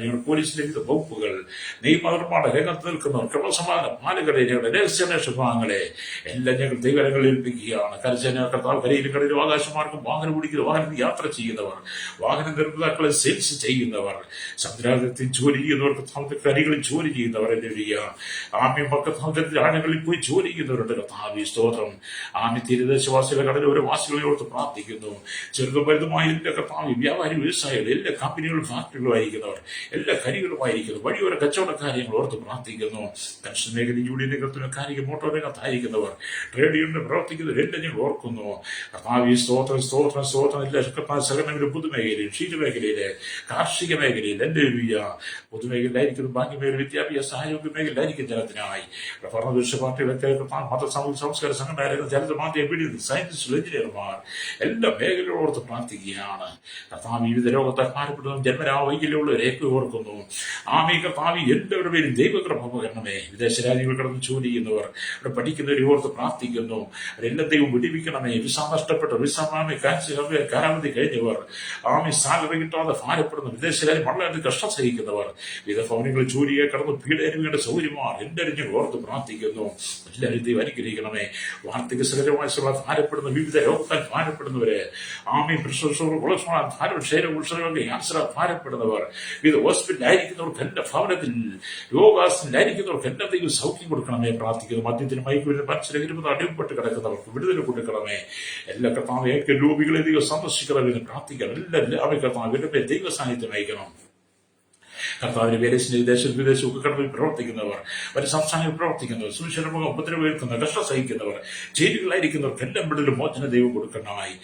ഞങ്ങളുടെ പോലീസിലെ വിവിധ വകുപ്പുകൾ, നിയമനിർമ്മാണ രംഗത്ത് നിൽക്കുന്നവർ, ക്രമസമാധാന പാലകരെ, ഞങ്ങളുടെ രഹസ്യാന്വേഷണ വിഭാഗങ്ങളെ എല്ലാം ഞങ്ങൾ ദൈവകരങ്ങളിൽ ഏൽപ്പിക്കുകയാണ്. കരസേന, കർത്താവ്, കരയിലും കടലിലും ആകാശമാർഗം വാഹനം ഓടിക്കുന്ന, വാഹനത്തിൽ യാത്ര ചെയ്യുന്നവർ, വാഹന നിർമ്മാതാക്കളെ സെയിൽസ് ചെയ്യുന്നവർ, സമുദ്രാന്തത്തിൽ ജോലി ചെയ്യുന്നവർ, കർത്താവിന്റെ കരികളിൽ ജോലി ചെയ്യുന്നവർ, ആമ്യം കർത്താവിന്റെ ആഴങ്ങളിൽ പോയി ജോലി ചെയ്യുന്നവരുണ്ട്. കർത്താവി സ്തോത്രം. ആമ്യ തീരദേശവാസികളെ, കടലോര വാസികളോട് പ്രാർത്ഥിക്കുന്നു. ചെറുതും വലുതുമായ എല്ലാ കർത്താവി വ്യാപാരി, വ്യവസായികൾ, എല്ലാ കമ്പനികളും ഫാക്ടറികളും ആയിരിക്കുന്നവർ, എല്ലാ കരികളുമായിരിക്കുന്നു, വഴിയോര കച്ചവടക്കാര്യങ്ങൾ ഓർത്ത് പ്രാർത്ഥിക്കുന്നു. കൺസ്ട്രക്ഷൻ മേഖല, യൂണിയൻ രംഗത്തിന് കാര്യം, മോട്ടോർ രംഗത്തായിരിക്കുന്നവർ, ട്രേഡ് യൂണിയൻ പ്രവർത്തിക്കുന്നവരെല്ലാം ഞങ്ങൾ ഓർക്കുന്നു. കർത്താവി സ്തോത്രം, സ്തോത്രം, സ്തോത്രം. എല്ലാ സഹകരണ പൊതുമേഖലയിൽ, ക്ഷീരമേഖലയിലെ, കാർഷിക മേഖലയിൽ, എല്ലാ പൊതുമേഖലയിലായിരിക്കുന്നു, ബാങ്ക് മേഖല, വിദ്യാഭ്യാസ, ആരോഗ്യ മേഖലയിലായിരിക്കും ജനത്തിനായി ഭരണപക്ഷ പാർട്ടികളൊക്കെ, മത, സാമൂഹിക, സംസ്കാര സംഘടനകൾ, ജനത, മാധ്യമ, സയന്റിസ്റ്റുകൾ, എഞ്ചിനീയർമാർ, എല്ലാ മേഖലകളോർത്ത് പ്രാർത്ഥിക്കുകയാണ്. കർത്താവ് വിവിധ രോഗത്താൽ ഭാരപ്പെടുന്നതും ജന്മരാ വൈകല്യമുള്ളവരേക്ക് ഓർക്കുന്നു. ആമീ കർത്താവ് എല്ലാവരുടെ പേരും ദൈവകൃപ പകരണമേ. വിദേശ രാജ്യങ്ങൾ കടന്ന് ജോലി ചെയ്യുന്നവർ, അവിടെ പഠിക്കുന്നവരെ ഓർത്ത് പ്രാർത്ഥിക്കുന്നു. അവരെല്ലാം ദൈവം വിടിവിക്കണമേ. വിസ നഷ്ടപ്പെട്ട, കാലാവധി കഴിഞ്ഞവർ, ആമി സാലറി കിട്ടാതെ ഭാരപ്പെടുന്ന, വിദേശ രാജ്യം വളരെ കഷ്ടം സഹിക്കുന്നവർ, വിവിധ ഭവനങ്ങളിൽ ജോലിയെ കടന്ന് പീഡനങ്ങളുടെ സൗകര്യമാർ എല്ലാവരും ഞങ്ങൾ ഓർത്ത് പ്രാർത്ഥിക്കുന്നു. എല്ലാവരും ദൈവം അനുഗ്രഹിക്കണമേ. വാർദ്ധക്യ സഹജമായ ഭാരപ്പെടുന്ന, വിവിധ രോഗത്താൽ ഭാരപ്പെടുന്നവരെ, ആമി ഭാരപ്പെടുന്നവർ, വിവിധ ഹോസ്പിറ്റലായിരിക്കുന്നവർക്ക്, എല്ലാ ഭവനത്തിൽ രോഗാസനായിരിക്കുന്നവർക്ക് എല്ലാ ദൈവം സൗഖ്യം കൊടുക്കണമേ പ്രാർത്ഥിക്കുന്നു. മദ്യത്തിന്, മയക്കുമരുന്ന്, മത്സരകരുമ്പോൾ അടിമപ്പെട്ട് കിടക്കുന്നവർക്ക് വിടുതൽ കൊടുക്കണമേ. എല്ലാ കർത്താവ് രോഗികളെ ദൈവം സന്ദർശിക്കണമെന്ന് പ്രാർത്ഥിക്കണം. എല്ലാ കർത്താവ് ദൈവ സാന്നിധ്യം അയക്കണം. കർത്താവിന്റെ പേരേശിന്റെ ദേശം വിദേശമൊക്കെ കടവിൽ പ്രവർത്തിക്കുന്നവർ, മറ്റ് സംസ്ഥാനങ്ങളിൽ പ്രവർത്തിക്കുന്നവർ, സുവിശേഷമുഖം ഉപദ്രവേൽക്കുന്നവർ, കഷ്ടം സഹിക്കുന്നവർ, ജയിലുകളായിരിക്കുന്നവർക്ക് എല്ലാം വിടലും മോചന ദൈവം കൊടുക്കണമായി.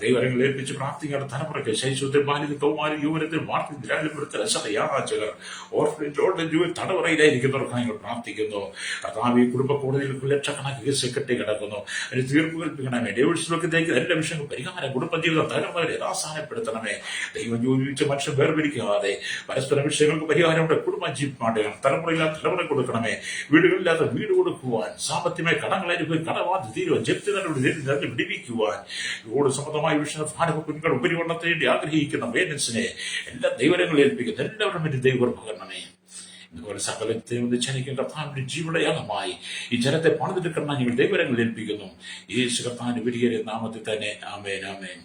ദൈവങ്ങളെ ഏൽപ്പിച്ച് പ്രാർത്ഥിക്കുന്ന തലമുറയ്ക്ക് ശൈശവത്തിൽ, ബാല്യത്തിൽ, കൗമാരി, യുവനത്തിൽ, വാർത്തയിൽ, ദ്രാലിപുരത്തിൽ, യാചകർ, ഓർഫനേജ് തടവറയിലായിരിക്കുന്നവർക്ക് ഞങ്ങൾ പ്രാർത്ഥിക്കുന്നു. കർത്താവ് കുടുംബ കോടതിയിൽ ലക്ഷക്കണക്കിന് കേസ് കെട്ടി കിടക്കുന്നു. അതിന് തീർപ്പ് കൽപ്പിക്കണമേ. ഡേവിഡ്സിലൊക്കെ എല്ലാ വിഷയങ്ങളും പരിഹാരം, കുടുംബജീവിതം തകർന്നവരെ യഥാസ്ഥാനപ്പെടുത്തണമേ. ദൈവം ജീവിച്ച മനുഷ്യൻ വേർപിരിക്കാതെ പരസ്പര വിഷയങ്ങൾക്ക് പരിഹാരമുണ്ട്. കുടുംബജീവിതമാണ് തലമുറയില്ലാത്ത തലമുറ കൊടുക്കണമേ. വീടുകളില്ലാത്ത വീട് കൊടുക്കുവാൻ, സാമ്പത്തികമായി കടങ്ങളായിരിക്കും കടബാധ തീരുവാൻ, ജപ്തി നടപടി വിടിവിക്കുവാൻ, റോഡ് സംബന്ധമായ വിഷയ കുഞ്ഞുങ്ങൾ ഉപരിപഠനത്തിന് വേണ്ടി ആഗ്രഹിക്കുന്ന പേരൻസിനെ എല്ലാ ദൈവരങ്ങളും ഏൽപ്പിക്കുന്നു. എല്ലാവരും വേണ്ടി ദൈവകരണമേ. ഇതുപോലെ സകലത്തെയും ഒന്നിച്ചനിക്കും കർത്താവിന്റെ ജീവടയാഗമായി ഈ ജനത്തെ പണിതെടുക്കണം ഞങ്ങൾ ദൈവരങ്ങൾ ഏൽപ്പിക്കുന്നു. യേശു കർത്താവിന്റെ വലിയ നാമത്തിൽ തന്നെ. ആമേൻ, ആമേൻ.